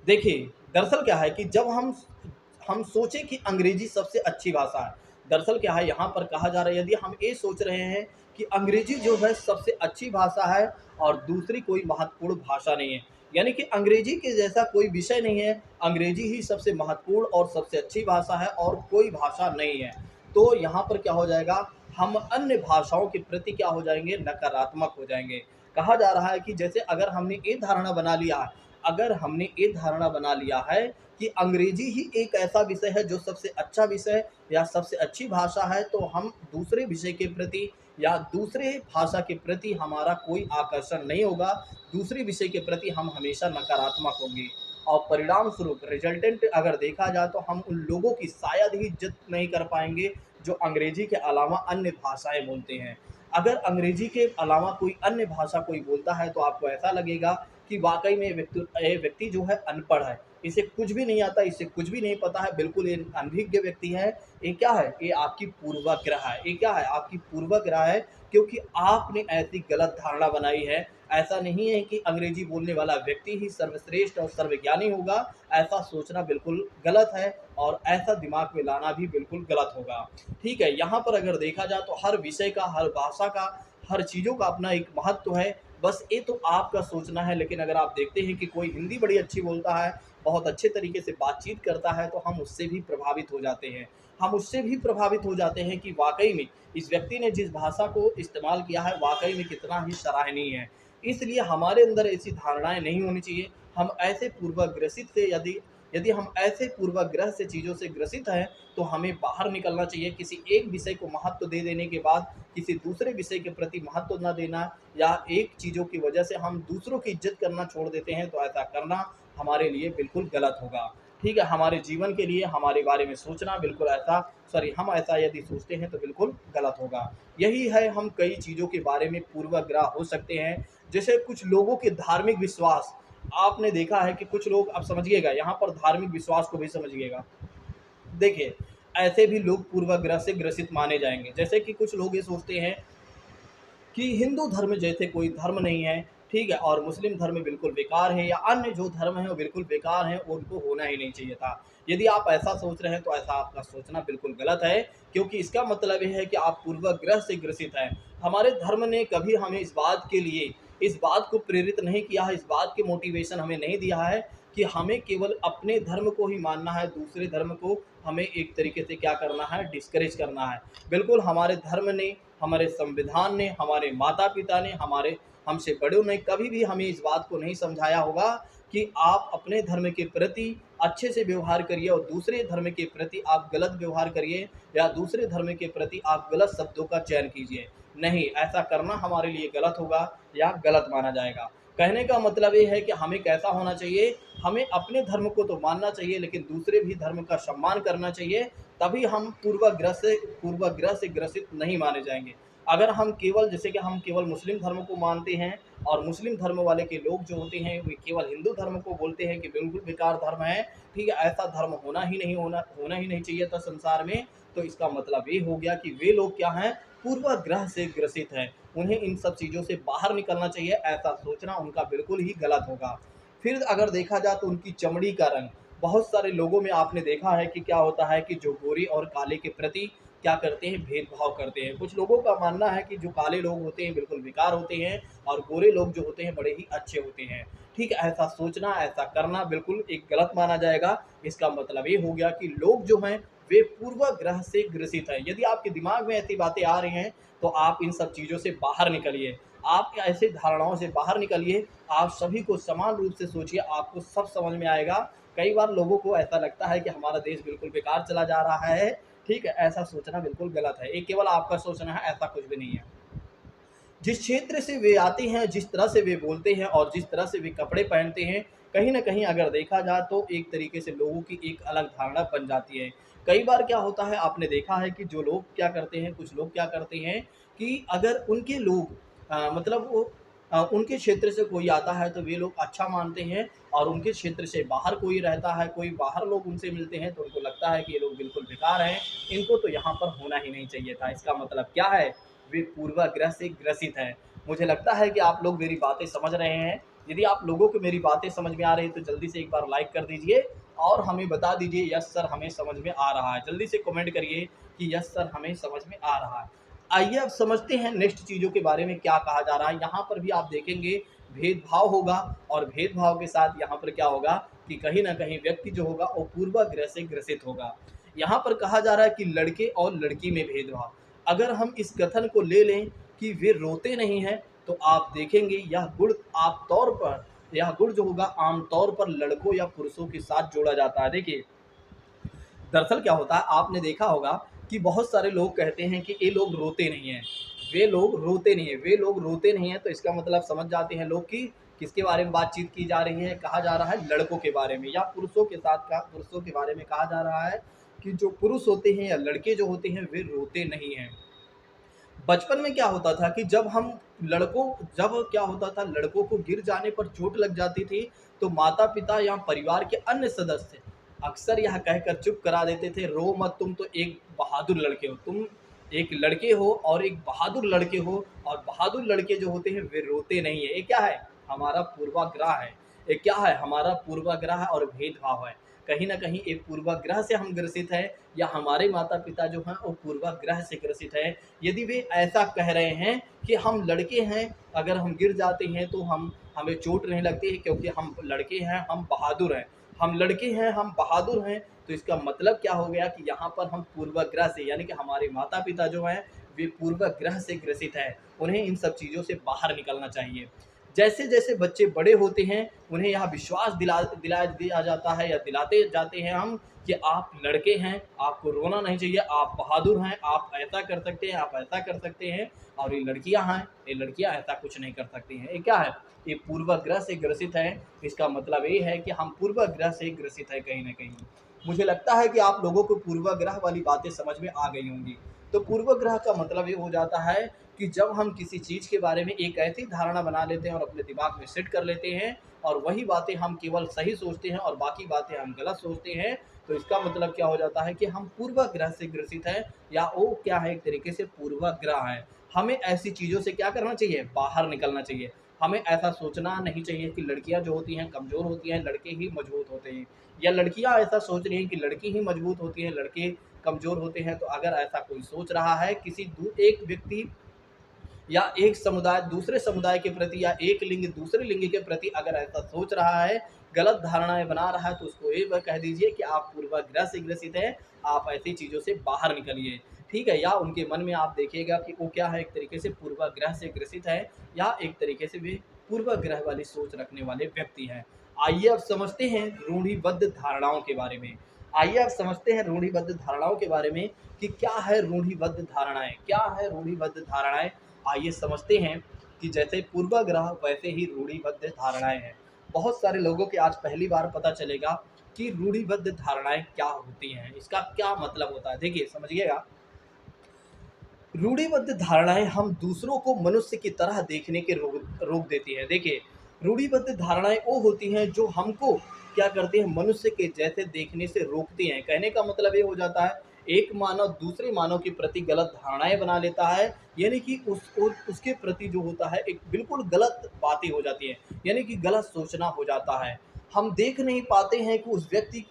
देखिए, दरअसल क्या है कि जब हम सोचें कि अंग्रेजी सबसे अच्छी भाषा है, दरअसल क्या है, यहाँ पर कहा जा रहा है, यदि हम ये सोच रहे हैं कि अंग्रेजी जो है सबसे अच्छी भाषा है और दूसरी कोई महत्वपूर्ण भाषा नहीं है, यानी कि अंग्रेजी के जैसा कोई विषय नहीं है, अंग्रेजी ही सबसे महत्वपूर्ण और सबसे अच्छी भाषा है और कोई भाषा नहीं है, तो यहाँ पर क्या हो जाएगा, हम अन्य भाषाओं के प्रति क्या हो जाएंगे, नकारात्मक हो जाएंगे। कहा जा रहा है कि जैसे अगर हमने ये धारणा बना लिया है कि अंग्रेजी ही एक ऐसा विषय है जो सबसे अच्छा विषय या सबसे अच्छी भाषा है, तो हम दूसरे विषय के प्रति या दूसरे भाषा के प्रति हमारा कोई आकर्षण नहीं होगा, दूसरे विषय के प्रति हम हमेशा नकारात्मक होंगे, और परिणाम स्वरूप रिजल्टेंट अगर देखा जाए तो हम उन लोगों की शायद ही इज्जत नहीं कर पाएंगे जो अंग्रेजी के अलावा अन्य भाषाएं बोलते हैं। अगर अंग्रेजी के अलावा कोई अन्य भाषा कोई बोलता है, तो आपको ऐसा लगेगा कि वाक़ई में ये व्यक्ति जो है अनपढ़ है, इसे कुछ भी नहीं आता, इसे कुछ भी नहीं पता है, बिल्कुल ये अनभिज्ञ व्यक्ति है। ये क्या है? ये आपकी पूर्वाग्रह है। ये क्या है? आपकी पूर्वाग्रह है, क्योंकि आपने ऐसी गलत धारणा बनाई है। ऐसा नहीं है कि अंग्रेजी बोलने वाला व्यक्ति ही सर्वश्रेष्ठ और सर्वज्ञानी होगा, ऐसा सोचना बिल्कुल गलत है और ऐसा दिमाग में लाना भी बिल्कुल गलत होगा। ठीक है? यहाँ पर अगर देखा जाए तो हर विषय का, हर भाषा का, हर चीज़ों का अपना एक महत्व है। बस ये तो आपका सोचना है, लेकिन अगर आप देखते हैं कि कोई हिंदी बड़ी अच्छी बोलता है, बहुत अच्छे तरीके से बातचीत करता है, तो हम उससे भी प्रभावित हो जाते हैं। हम उससे भी प्रभावित हो जाते हैं कि वाक़ई में इस व्यक्ति ने जिस भाषा को इस्तेमाल किया है, वाक़ई में कितना ही सराहनीय है। इसलिए हमारे अंदर ऐसी धारणाएँ नहीं होनी चाहिए। हम ऐसे पूर्वाग्रसित से यदि हम ऐसे पूर्वाग्रह से चीज़ों से ग्रसित हैं तो हमें बाहर निकलना चाहिए। किसी एक विषय को महत्व दे देने के बाद किसी दूसरे विषय के प्रति महत्व ना देना, या एक चीज़ों की वजह से हम दूसरों की इज्जत करना छोड़ देते हैं, तो ऐसा करना हमारे लिए बिल्कुल गलत होगा। ठीक है, हमारे जीवन के लिए हमारे बारे में सोचना बिल्कुल ऐसा, सॉरी, हम ऐसा यदि सोचते हैं तो बिल्कुल गलत होगा। यही है, हम कई चीज़ों के बारे में पूर्वाग्रह हो सकते हैं। जैसे कुछ लोगों के धार्मिक विश्वास, आपने देखा है कि कुछ लोग, अब समझिएगा यहाँ पर धार्मिक विश्वास को भी समझिएगा। देखिए, ऐसे भी लोग पूर्वाग्रह से ग्रसित माने जाएंगे। जैसे कि कुछ लोग ये सोचते हैं कि हिंदू धर्म जैसे कोई धर्म नहीं है, ठीक है, और मुस्लिम धर्म बिल्कुल बेकार है, या अन्य जो धर्म है वो बिल्कुल बेकार है, उनको होना ही नहीं चाहिए था। यदि आप ऐसा सोच रहे हैं तो ऐसा आपका सोचना बिल्कुल गलत है, क्योंकि इसका मतलब ये है कि आप पूर्वाग्रह से ग्रसित हैं। हमारे धर्म ने कभी हमें इस बात के लिए, इस बात को प्रेरित नहीं किया है, इस बात के मोटिवेशन हमें नहीं दिया है कि हमें केवल अपने धर्म को ही मानना है, दूसरे धर्म को हमें एक तरीके से क्या करना है, डिस्करेज करना है। बिल्कुल, हमारे धर्म ने, हमारे संविधान ने, हमारे माता पिता ने, हमारे हमसे बड़ों ने कभी भी हमें इस बात को नहीं समझाया होगा कि आप अपने धर्म के प्रति अच्छे से व्यवहार करिए और दूसरे धर्म के प्रति आप गलत व्यवहार करिए, या दूसरे धर्म के प्रति आप गलत शब्दों का चयन कीजिए। नहीं, ऐसा करना हमारे लिए गलत होगा या गलत माना जाएगा। कहने का मतलब ये है कि हमें कैसा होना चाहिए, हमें अपने धर्म को तो मानना चाहिए लेकिन दूसरे भी धर्म का सम्मान करना चाहिए, तभी हम पूर्वाग्रह से ग्रसित नहीं माने जाएंगे। अगर हम केवल, जैसे कि हम केवल मुस्लिम धर्म को मानते हैं और मुस्लिम धर्म वाले के लोग जो होते हैं वे केवल हिंदू धर्म को बोलते हैं कि बिल्कुल बेकार धर्म है, ठीक है, ऐसा धर्म होना ही नहीं चाहिए था संसार में, तो इसका मतलब ये हो गया कि वे लोग क्या हैं, पूर्वाग्रह से ग्रसित हैं। उन्हें इन सब चीज़ों से बाहर निकलना चाहिए, ऐसा सोचना उनका बिल्कुल ही गलत होगा। फिर अगर देखा जाए तो उनकी चमड़ी का रंग, बहुत सारे लोगों में आपने देखा है कि क्या होता है कि जो गोरे और काले के प्रति क्या करते हैं, भेदभाव करते हैं। कुछ लोगों का मानना है कि जो काले लोग होते हैं बिल्कुल बेकार होते हैं और गोरे लोग जो होते हैं बड़े ही अच्छे होते हैं। ठीक है, ऐसा सोचना, ऐसा करना बिल्कुल एक गलत माना जाएगा। इसका मतलब ये हो गया कि लोग जो हैं वे पूर्वाग्रह से ग्रसित हैं। यदि आपके दिमाग में ऐसी बातें आ रही हैं तो आप इन सब चीज़ों से बाहर निकलिए, आप ऐसे धारणाओं से बाहर निकलिए, आप सभी को समान रूप से सोचिए, आपको सब समझ में आएगा। कई बार लोगों को ऐसा लगता है कि हमारा देश बिल्कुल बेकार चला जा रहा है, ठीक है, ऐसा सोचना बिल्कुल गलत है। ये केवल आपका सोचना है, ऐसा कुछ भी नहीं है। जिस क्षेत्र से वे आते हैं, जिस तरह से वे बोलते हैं और जिस तरह से वे कपड़े पहनते हैं, कहीं न कहीं अगर देखा जाए तो एक तरीके से लोगों की एक अलग धारणा बन जाती है। कई बार क्या होता है, आपने देखा है कि जो लोग क्या करते हैं, कुछ लोग क्या करते हैं कि अगर उनके लोग मतलब वो उनके क्षेत्र से कोई आता है तो वे लोग अच्छा मानते हैं, और उनके क्षेत्र से बाहर कोई रहता है, कोई बाहर लोग उनसे मिलते हैं तो उनको लगता है कि ये लोग बिल्कुल बेकार हैं, इनको तो यहाँ पर होना ही नहीं चाहिए था। इसका मतलब क्या है, वे पूर्वाग्रह से ग्रसित हैं। मुझे लगता है कि आप लोग मेरी बातें समझ रहे हैं। यदि आप लोगों को मेरी बातें समझ में आ रही है तो जल्दी से एक बार लाइक कर दीजिए और हमें बता दीजिए यस सर हमें समझ में आ रहा है। जल्दी से कमेंट करिए कि यस सर हमें समझ में आ रहा है। आइए अब समझते हैं नेक्स्ट चीज़ों के बारे में क्या कहा जा रहा है। यहाँ पर भी आप देखेंगे भेदभाव होगा, और भेदभाव के साथ यहाँ पर क्या होगा कि कहीं ना कहीं व्यक्ति जो होगा वो पूर्वाग्रह से ग्रसित होगा। यहाँ पर कहा जा रहा है कि लड़के और लड़की में भेदभाव। अगर हम इस कथन को ले लें कि वे रोते नहीं हैं, तो आप देखेंगे यह गुण जो होगा आमतौर पर लड़कों या पुरुषों के साथ जोड़ा जाता है। देखिए, दरअसल क्या होता है, आपने देखा होगा कि बहुत सारे लोग कहते हैं कि ये लोग रोते नहीं हैं, वे लोग रोते नहीं हैं, तो इसका मतलब समझ जाते हैं लोग कि किसके बारे में बातचीत की जा रही है। कहा जा रहा है लड़कों के बारे में, या पुरुषों के बारे में कहा जा रहा है कि जो पुरुष होते हैं या लड़के जो होते हैं वे रोते नहीं हैं। बचपन में क्या होता था कि जब क्या होता था, लड़कों को गिर जाने पर चोट लग जाती थी तो माता पिता या परिवार के अन्य सदस्य अक्सर यह कहकर चुप करा देते थे, रो मत, तुम तो एक बहादुर लड़के हो, तुम एक लड़के हो और एक बहादुर लड़के हो, और बहादुर लड़के जो होते हैं वे रोते नहीं है। ये क्या है, हमारा पूर्वाग्रह है। ये क्या है, हमारा पूर्वाग्रह और भेदभाव है। कहीं ना कहीं एक पूर्वाग्रह से हम ग्रसित हैं, या हमारे माता पिता जो हैं वो पूर्वाग्रह से ग्रसित है। यदि वे ऐसा कह रहे हैं कि हम लड़के हैं, अगर हम गिर जाते हैं तो हमें चोट नहीं लगती है क्योंकि हम लड़के हैं, हम बहादुर हैं, हम लड़के हैं, हम बहादुर हैं, तो इसका मतलब क्या हो गया कि यहाँ पर हम पूर्वाग्रह से, यानी कि हमारे माता पिता जो हैं वे पूर्वाग्रह से ग्रसित है। उन्हें इन सब चीज़ों से बाहर निकलना चाहिए। जैसे जैसे बच्चे बड़े होते हैं उन्हें यह विश्वास दिला दिया जाता है या दिलाते जाते हैं हम कि आप लड़के हैं, आपको रोना नहीं चाहिए, आप बहादुर हैं, आप ऐसा कर सकते हैं, आप ऐसा कर सकते हैं। और ये लड़कियां हैं, ये लड़कियां ऐसा कुछ नहीं कर सकती हैं। ये क्या है? ये पूर्वाग्रह से ग्रसित है। इसका मतलब ये है कि हम पूर्वाग्रह से ग्रसित है कहीं ना कहीं। मुझे लगता है कि आप लोगों को पूर्वाग्रह वाली बातें समझ में आ गई होंगी। तो पूर्वाग्रह का मतलब ये हो जाता है कि जब हम किसी चीज़ के बारे में एक ऐसी धारणा बना लेते हैं और अपने दिमाग में सेट कर लेते हैं और वही बातें हम केवल सही सोचते हैं और बाकी बातें हम गलत सोचते हैं, तो इसका मतलब क्या हो जाता है कि हम पूर्वाग्रह से ग्रसित हैं, या वो क्या है, एक तरीके से पूर्वाग्रह है। हमें ऐसी चीज़ों से क्या करना चाहिए? बाहर निकलना चाहिए। हमें ऐसा सोचना नहीं चाहिए कि लड़कियां जो होती हैं कमज़ोर होती हैं, लड़के ही मजबूत होते हैं, या लड़कियां ऐसा सोच रही हैं कि लड़की ही मजबूत होती हैं, लड़के कमज़ोर होते हैं। तो अगर ऐसा कोई सोच रहा है, एक व्यक्ति या एक समुदाय दूसरे समुदाय के प्रति या एक लिंग दूसरे लिंग के प्रति अगर ऐसा सोच रहा है, गलत धारणाएं बना रहा है, तो उसको ये कह दीजिए कि आप पूर्वाग्रह से ग्रसित हैं, आप ऐसी चीज़ों से बाहर निकलिए। ठीक है? या उनके मन में आप देखिएगा कि वो क्या है, एक तरीके से पूर्वाग्रह से ग्रसित है, या एक तरीके से वे पूर्वाग्रह वाली सोच रखने वाले व्यक्ति हैं। आइए अब समझते हैं रूढ़िबद्ध धारणाओं के बारे में। आइए अब समझते हैं रूढ़िबद्ध धारणाओं के बारे में कि क्या है रूढ़िबद्ध धारणाएं, क्या है रूढ़िबद्ध धारणाएं। आइए समझते हैं कि जैसे पूर्वाग्रह वैसे ही रूढ़िबद्ध धारणाएं हैं। बहुत सारे लोगों के आज पहली बार पता चलेगा कि रूढ़िबद्ध धारणाएं क्या होती हैं, इसका क्या मतलब होता है। देखिए समझिएगा, रूढ़िबद्ध धारणाएं हम दूसरों को मनुष्य की तरह देखने के रोक देती है। देखिए, रूढ़िबद्ध धारणाएं वो होती हैं जो हमको क्या करती हैं, मनुष्य के जैसे देखने से रोकती हैं। कहने का मतलब ये हो जाता है, एक मानव दूसरे मानव के प्रति गलत धारणाएं बना लेता है, यानी कि उसके प्रति जो होता है एक बिल्कुल गलत बातें हो जाती हैं, यानी कि गलत सोचना हो जाता है। हम देख नहीं पाते हैं कि उस व्यक्ति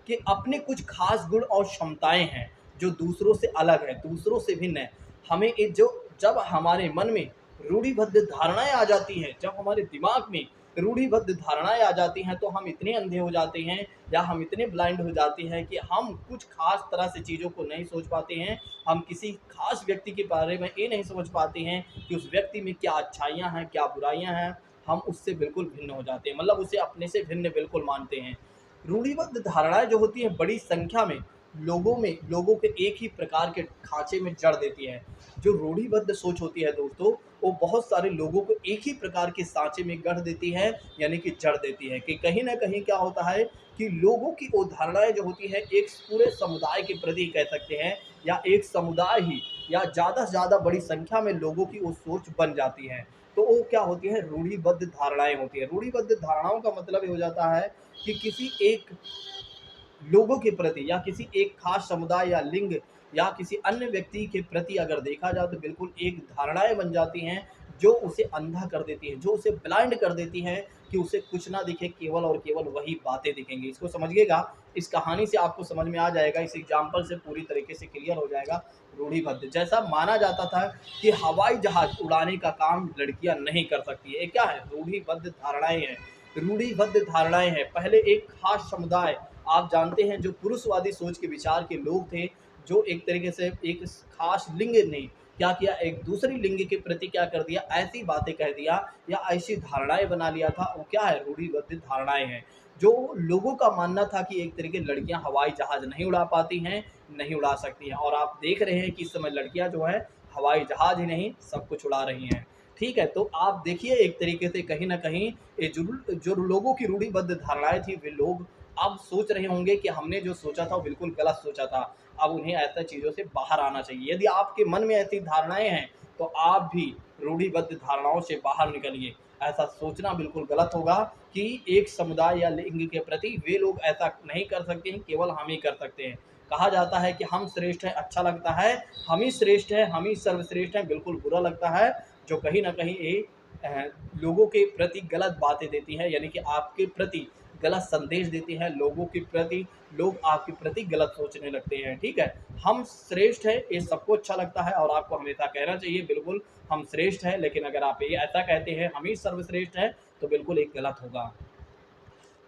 के अपने कुछ खास गुण और क्षमताएं हैं जो दूसरों से अलग है, दूसरों से भिन्न है। हमें ये जो जब हमारे मन में रूढ़िबद्ध धारणाएं आ जाती हैं, जब हमारे दिमाग में रूढ़िबद्ध धारणाएं आ जाती हैं, तो हम इतने अंधे हो जाते हैं या हम इतने ब्लाइंड हो जाते हैं कि हम कुछ खास तरह से चीज़ों को नहीं सोच पाते हैं। हम किसी खास व्यक्ति के बारे में ये नहीं समझ पाते हैं कि उस व्यक्ति में क्या अच्छाइयाँ हैं, क्या बुराइयाँ हैं। हम उससे बिल्कुल भिन्न हो जाते हैं, मतलब उसे अपने से भिन्न बिल्कुल मानते हैं। रूढ़िबद्ध धारणाएं जो होती हैं बड़ी संख्या में लोगों के एक ही प्रकार के खांचे में जड़ देती है। जो रूढ़िबद्ध सोच होती है दोस्तों, वो बहुत सारे लोगों को एक ही प्रकार के सांचे में गढ़ देती है, यानी कि जड़ देती है। कि कहीं ना कहीं क्या होता है कि लोगों की वो धारणाएं जो होती है एक पूरे समुदाय के प्रति कह सकते हैं, या एक समुदाय ही या ज़्यादा से ज़्यादा बड़ी संख्या में लोगों की वो सोच बन जाती है। तो वो क्या होती है, रूढ़िबद्ध धारणाएं होती है। रूढ़िबद्ध धारणाओं का मतलब ये हो जाता है कि किसी एक लोगों के प्रति या किसी एक खास समुदाय या लिंग या किसी अन्य व्यक्ति के प्रति अगर देखा जाए, तो बिल्कुल एक धारणाएं बन जाती हैं जो उसे अंधा कर देती हैं, जो उसे ब्लाइंड कर देती हैं कि उसे कुछ ना दिखे, केवल और केवल वही बातें दिखेंगी। इसको समझिएगा, इस कहानी से आपको समझ में आ जाएगा, इस एग्जाम्पल से पूरी तरीके से क्लियर हो जाएगा। रूढ़िबद्ध जैसा माना जाता था कि हवाई जहाज उड़ाने का काम लड़कियां नहीं कर सकती है, ये क्या है, रूढ़िबद्ध धारणाएं हैं। रूढ़िबद्ध धारणाएं हैं। पहले एक खास समुदाय, आप जानते हैं, जो पुरुषवादी सोच के विचार के लोग थे, जो एक तरीके से एक खास लिंग ने क्या किया, एक दूसरी लिंग के प्रति क्या कर दिया, ऐसी बातें कह दिया या ऐसी धारणाएं बना लिया था। वो क्या है, रूढ़िबद्ध धारणाएं हैं। जो लोगों का मानना था कि एक तरीके लड़कियां हवाई जहाज नहीं उड़ा पाती हैं, नहीं उड़ा सकती हैं। और आप देख रहे हैं कि इस समय लड़कियां जो है हवाई जहाज ही नहीं सब कुछ उड़ा रही हैं। ठीक है, तो आप देखिए एक तरीके से कहीं ना कहीं ये जो लोगों की रूढ़िबद्ध धारणाएं थी, वे लोग अब सोच रहे होंगे कि हमने जो सोचा था वो बिल्कुल गलत सोचा था। अब उन्हें ऐसा चीज़ों से बाहर आना चाहिए। यदि आपके मन में ऐसी धारणाएं हैं, तो आप भी रूढ़िबद्ध धारणाओं से बाहर निकलिए। ऐसा सोचना बिल्कुल गलत होगा कि एक समुदाय या लिंग के प्रति वे लोग ऐसा नहीं कर सकते हैं, केवल हम ही कर सकते हैं। कहा जाता है कि हम श्रेष्ठ हैं, अच्छा लगता है, हम ही श्रेष्ठ हैं, हम ही सर्वश्रेष्ठ हैं, बिल्कुल बुरा लगता है। जो कहीं ना कहीं ये अ, लोगों के प्रति गलत बातें देती है, यानी कि आपके प्रति गलत संदेश देती है, लोगों के प्रति लोग आपके प्रति गलत सोचने लगते हैं। ठीक है, हम श्रेष्ठ है, ये सबको अच्छा लगता है और आपको हमेशा कहना चाहिए बिल्कुल हम श्रेष्ठ हैं। लेकिन अगर आप ये ऐसा कहते हैं हम ही सर्वश्रेष्ठ हैं, तो बिल्कुल एक गलत होगा।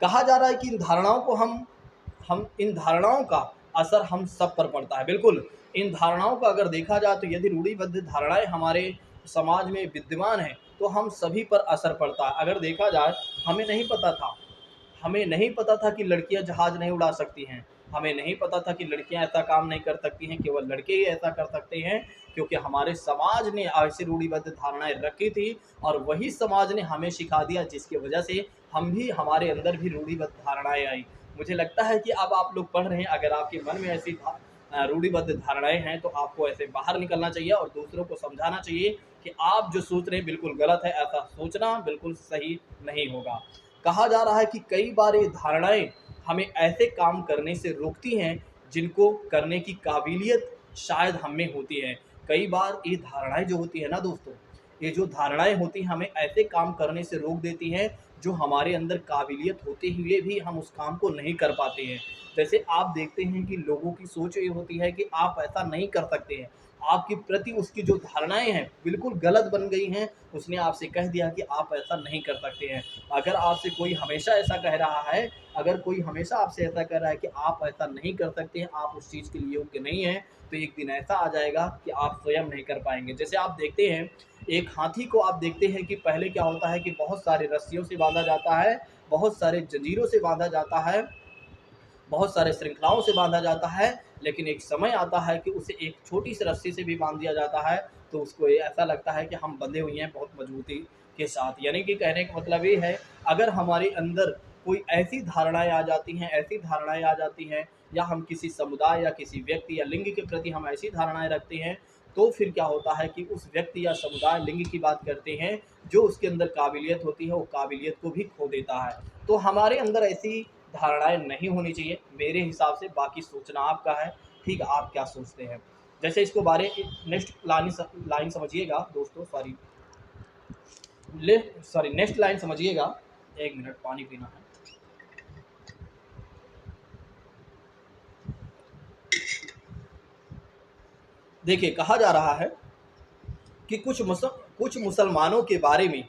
कहा जा रहा है कि इन धारणाओं को हम इन धारणाओं का असर हम सब पर पड़ता है। बिल्कुल, इन धारणाओं का अगर देखा जाए, तो यदि रूढ़िबद्ध धारणाएं हमारे समाज में विद्यमान है, तो हम सभी पर असर पड़ता है। अगर देखा जाए, हमें नहीं पता था कि लड़कियां जहाज नहीं उड़ा सकती हैं। हमें नहीं पता था कि लड़कियां ऐसा काम नहीं कर सकती हैं, केवल लड़के ही ऐसा कर सकते हैं, क्योंकि हमारे समाज ने ऐसी रूढ़िबद्ध धारणाएं रखी थी और वही समाज ने हमें सिखा दिया, जिसकी वजह से हमारे अंदर भी रूढ़िबद्ध धारणाएं आई। मुझे लगता है कि अब आप लोग पढ़ रहे हैं, अगर आपके मन में ऐसी रूढ़िबद्ध धारणाएं हैं तो आपको ऐसे बाहर निकलना चाहिए और दूसरों को समझाना चाहिए कि आप जो सोच रहे हैं बिल्कुल गलत है, ऐसा सोचना बिल्कुल सही नहीं होगा। कहा जा रहा है कि कई बार ये धारणाएं हमें ऐसे काम करने से रोकती हैं जिनको करने की काबिलियत शायद हम में होती है। कई बार ये धारणाएं जो होती है ना दोस्तों, ये जो धारणाएं होती हैं हमें ऐसे काम करने से रोक देती हैं जो हमारे अंदर काबिलियत होते हुए भी हम उस काम को नहीं कर पाते हैं। जैसे आप देखते हैं कि लोगों की सोच ये होती है कि आप ऐसा नहीं कर सकते हैं, आपके प्रति उसकी जो धारणाएं हैं बिल्कुल गलत बन गई हैं। उसने आपसे कह दिया कि आप ऐसा नहीं कर सकते हैं। अगर आपसे कोई हमेशा ऐसा कह रहा है, अगर कोई हमेशा आपसे ऐसा कह रहा है कि आप ऐसा नहीं कर सकते हैं, आप उस चीज़ के लिए योग्य नहीं हैं, तो एक दिन ऐसा आ जाएगा कि आप स्वयं नहीं कर पाएंगे। जैसे आप देखते हैं, एक हाथी को आप देखते हैं कि पहले क्या होता है कि बहुत सारे रस्सियों से बांधा जाता है, बहुत सारे जंजीरों से बांधा जाता है, बहुत सारे श्रृंखलाओं से बांधा जाता है, लेकिन एक समय आता है कि उसे एक छोटी सी रस्सी से भी बांध दिया जाता है, तो उसको ये ऐसा लगता है कि हम बंधे हुए हैं बहुत मजबूती के साथ। यानी कि कहने का मतलब ये है, अगर हमारे अंदर कोई ऐसी धारणाएं आ जाती हैं, ऐसी धारणाएं आ जाती हैं, या हम किसी समुदाय या किसी व्यक्ति या लिंग के प्रति हम ऐसी धारणाएं रखते हैं, तो फिर क्या होता है कि उस व्यक्ति या समुदाय लिंग की बात करते हैं, जो उसके अंदर काबिलियत होती है वो काबिलियत को भी खो देता है। तो हमारे अंदर ऐसी धारणाएं नहीं होनी चाहिए मेरे हिसाब से। बाकी सोचना आपका है, ठीक है, आप क्या सोचते हैं। जैसे इसको बारे नेक्स्ट लाइन समझिएगा दोस्तों, नेक्स्ट लाइन समझिएगा। एक मिनट, पानी पीना है। देखिए, कहा जा रहा है कि कुछ मुसलमानों के बारे में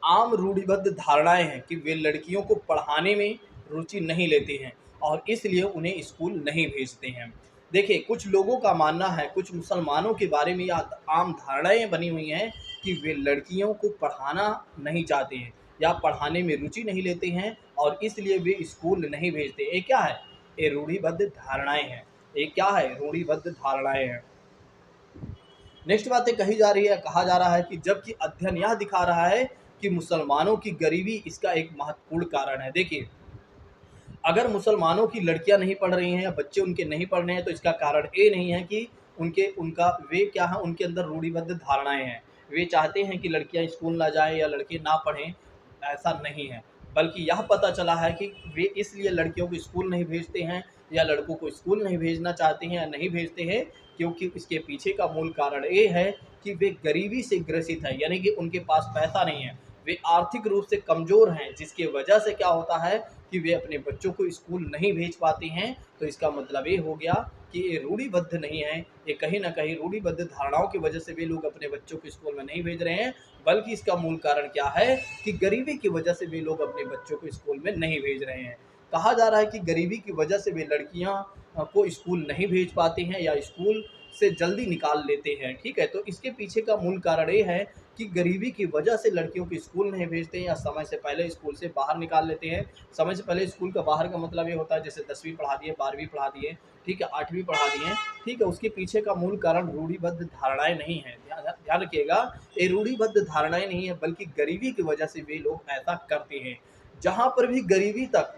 आम रूढ़िबद्ध धारणाएं हैं कि वे लड़कियों को पढ़ाने में रुचि नहीं लेते हैं और इसलिए उन्हें स्कूल नहीं भेजते हैं। देखिए, कुछ लोगों का मानना है, कुछ मुसलमानों के बारे में यह आम धारणाएं बनी हुई हैं कि वे लड़कियों को पढ़ाना नहीं चाहते हैं या पढ़ाने में रुचि नहीं लेते हैं और इसलिए वे स्कूल नहीं भेजते। ये क्या है? ये रूढ़िबद्ध धारणाएं हैं। ये क्या है? रूढ़िबद्ध धारणाएं हैं। नेक्स्ट बातें कही जा रही है, कहा जा रहा है कि जबकि अध्ययन यह दिखा रहा है कि मुसलमानों की गरीबी इसका एक महत्वपूर्ण कारण है। देखिए, अगर मुसलमानों की लड़कियां नहीं पढ़ रही हैं या बच्चे उनके नहीं पढ़ रहे हैं, तो इसका कारण ये नहीं है कि उनका वे क्या है, उनके अंदर रूढ़िबद्ध धारणाएं हैं, वे चाहते हैं कि लड़कियां स्कूल ना जाए या लड़के ना पढ़ें। ऐसा नहीं है, बल्कि यह पता चला है कि वे इसलिए लड़कियों को स्कूल नहीं भेजते हैं या लड़कों को स्कूल नहीं भेजना चाहते हैं या नहीं भेजते हैं, क्योंकि इसके पीछे का मूल कारण ये है कि वे गरीबी से ग्रसित है, यानी कि उनके पास पैसा नहीं है, वे आर्थिक रूप से कमज़ोर हैं, जिसकी वजह से क्या होता है कि वे अपने बच्चों को स्कूल नहीं भेज पाते हैं। तो इसका मतलब ये हो गया कि ये रूढ़िबद्ध नहीं है, ये कहीं ना कहीं रूढ़िबद्ध धारणाओं की वजह से वे लोग अपने बच्चों को स्कूल में नहीं भेज रहे हैं, बल्कि इसका मूल कारण क्या है कि गरीबी की वजह से वे लोग अपने बच्चों को स्कूल में नहीं भेज रहे हैं। कहा जा रहा है कि गरीबी की वजह से वे लड़कियां को स्कूल नहीं भेज पाती हैं या स्कूल से जल्दी निकाल लेते हैं। ठीक है, तो इसके पीछे का मूल कारण ये है कि गरीबी की वजह से लड़कियों को स्कूल नहीं भेजते हैं या समय से पहले स्कूल से बाहर निकाल लेते हैं। समय से पहले स्कूल का बाहर का मतलब ये होता है जैसे 10वीं पढ़ा दिए, 12वीं पढ़ा दिए, ठीक है, 8वीं पढ़ा दिए। ठीक है, उसके पीछे का मूल कारण रूढ़िबद्ध धारणाएं नहीं है। ध्यान रखिएगा, ये रूढ़िबद्ध धारणाएं नहीं है, बल्कि गरीबी की वजह से वे लोग ऐसा करते हैं। जहाँ पर भी गरीबी तक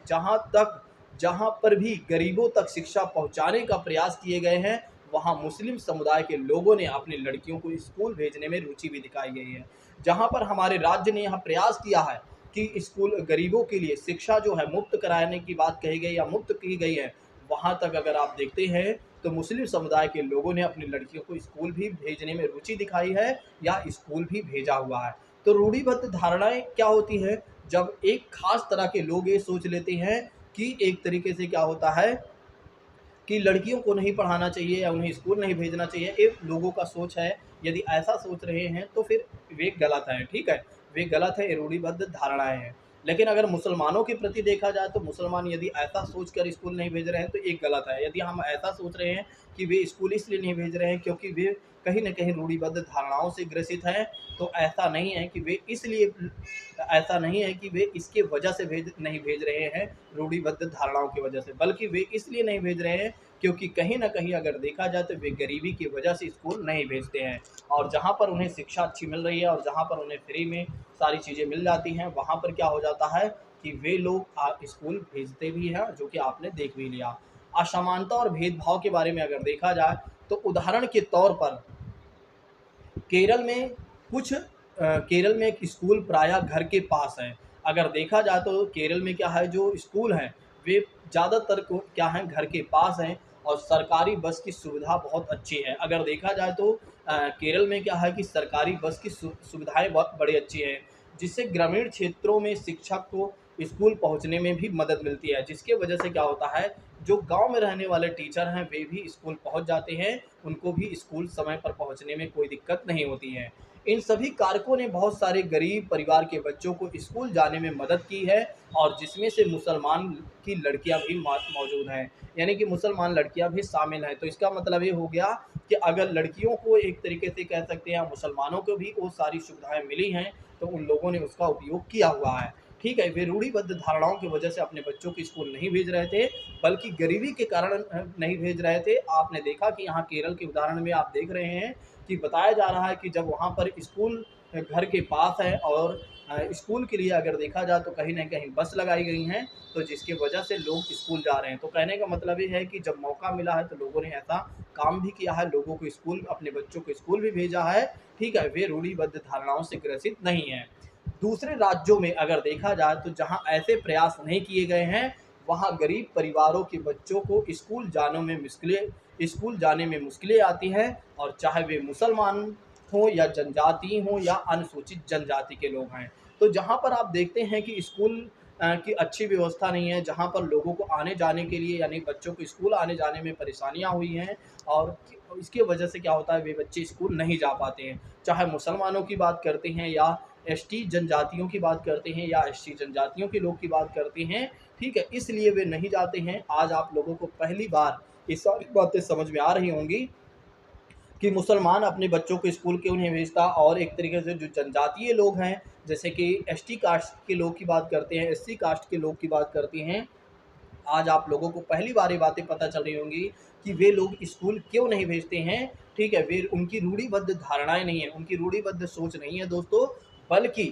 जहाँ पर भी गरीबों तक शिक्षा पहुँचाने का प्रयास किए गए हैं, वहाँ मुस्लिम समुदाय के लोगों ने अपनी लड़कियों को स्कूल भेजने में रुचि भी दिखाई गई है। जहाँ पर हमारे राज्य ने यह प्रयास किया है कि स्कूल गरीबों के लिए शिक्षा जो है मुफ्त कराने की बात कही गई या मुफ्त की गई है, वहाँ तक अगर आप देखते हैं तो मुस्लिम समुदाय के लोगों ने अपनी लड़कियों को स्कूल भी भेजने में रुचि दिखाई है या स्कूल भी भेजा हुआ है। तो रूढ़िबद्ध धारणाएं क्या होती है? जब एक खास तरह के लोग ये सोच लेते हैं कि एक तरीके से क्या होता है कि लड़कियों को नहीं पढ़ाना चाहिए या उन्हें स्कूल नहीं भेजना चाहिए, एक लोगों का सोच है। यदि ऐसा सोच रहे हैं तो फिर वे गलत हैं। ठीक है, वे गलत है, ये रूढ़िबद्ध धारणाएं हैं। लेकिन अगर मुसलमानों के प्रति देखा जाए तो मुसलमान यदि ऐसा सोचकर स्कूल नहीं भेज रहे हैं तो एक गलत है। यदि हम ऐसा सोच रहे हैं कि वे स्कूल इसलिए नहीं भेज रहे हैं क्योंकि वे कहीं न कहीं रूढ़िबद्ध धारणाओं से ग्रसित हैं, तो ऐसा नहीं है कि वे इसके वजह से नहीं भेज रहे हैं रूढ़िबद्ध धारणाओं की वजह से, बल्कि वे इसलिए नहीं भेज रहे हैं क्योंकि कहीं न कहीं अगर देखा जाए तो वे गरीबी की वजह से स्कूल नहीं भेजते हैं। और जहाँ पर उन्हें शिक्षा अच्छी मिल रही है और जहाँ पर उन्हें फ्री में सारी चीज़ें मिल जाती हैं, वहाँ पर क्या हो जाता है कि वे लोग स्कूल भेजते भी हैं, जो कि आपने देख भी लिया। असमानता और भेदभाव के बारे में अगर देखा जाए तो उदाहरण के तौर पर केरल में केरल में एक स्कूल प्रायः घर के पास है। अगर देखा जाए तो केरल में क्या है, जो स्कूल हैं वे ज़्यादातर को क्या हैं, घर के पास हैं और सरकारी बस की सुविधा बहुत अच्छी है। अगर देखा जाए तो केरल में क्या है कि सरकारी बस की सुविधाएँ बहुत बड़ी अच्छी हैं, जिससे ग्रामीण क्षेत्रों में शिक्षक को स्कूल पहुँचने में भी मदद मिलती है। जिसकी वजह से क्या होता है, जो गाँव में रहने वाले टीचर हैं वे भी स्कूल पहुँच जाते हैं, उनको भी स्कूल समय पर पहुँचने में कोई दिक्कत नहीं होती है। इन सभी कारकों ने बहुत सारे गरीब परिवार के बच्चों को स्कूल जाने में मदद की है और जिसमें से मुसलमान की लड़कियां भी मौजूद हैं, यानी कि मुसलमान लड़कियां भी शामिल हैं। तो इसका मतलब ये हो गया कि अगर लड़कियों को एक तरीके से कह सकते हैं, मुसलमानों को भी वो सारी सुविधाएं मिली हैं, तो उन लोगों ने उसका उपयोग किया हुआ है। ठीक है, वे रूढ़िबद्ध धारणाओं की वजह से अपने बच्चों को स्कूल नहीं भेज रहे थे, बल्कि गरीबी के कारण नहीं भेज रहे थे। आपने देखा कि यहाँ केरल के उदाहरण में आप देख रहे हैं कि बताया जा रहा है कि जब वहाँ पर स्कूल घर के पास है और स्कूल के लिए अगर देखा जाए तो कहीं न कहीं बस लगाई गई हैं, तो जिसकी वजह से लोग स्कूल जा रहे हैं। तो कहने का मतलब ये है कि जब मौका मिला है तो लोगों ने ऐसा काम भी किया है, लोगों को स्कूल, अपने बच्चों को स्कूल भी भेजा है, ठीक है? वे रूढ़िबद्ध धारणाओं से ग्रसित नहीं हैं। दूसरे राज्यों में अगर देखा जाए तो जहाँ ऐसे प्रयास नहीं किए गए हैं, वहाँ गरीब परिवारों के बच्चों को स्कूल जाने में मुश्किलें आती हैं, और चाहे वे मुसलमान हों या जनजाति हों या अनुसूचित जनजाति के लोग हैं। तो जहाँ पर आप देखते हैं कि स्कूल की अच्छी व्यवस्था नहीं है, जहाँ पर लोगों को आने-जाने के लिए, यानी बच्चों को स्कूल आने-जाने में परेशानियाँ हुई हैं, और इसकी वजह से क्या होता है, वे बच्चे स्कूल नहीं जा पाते हैं। चाहे मुसलमानों की बात करते हैं या एसटी जनजातियों की बात करते हैं या एसटी जनजातियों के लोग की बात करते हैं, ठीक है? इसलिए वे नहीं जाते हैं। आज आप लोगों को पहली बार ये सारी बातें समझ में आ रही होंगी कि मुसलमान अपने बच्चों को स्कूल क्यों नहीं भेजता, और एक तरीके से जो जनजातीय लोग हैं, जैसे कि एसटी कास्ट के लोग की बात करते हैं, एससी कास्ट के लोग की बात करते हैं, आज आप लोगों को पहली बार ये बातें पता चल रही होंगी कि वे लोग स्कूल क्यों नहीं भेजते हैं, ठीक है? वे, उनकी रूढ़िबद्ध धारणाएँ नहीं हैं, उनकी रूढ़िबद्ध सोच नहीं है दोस्तों, बल्कि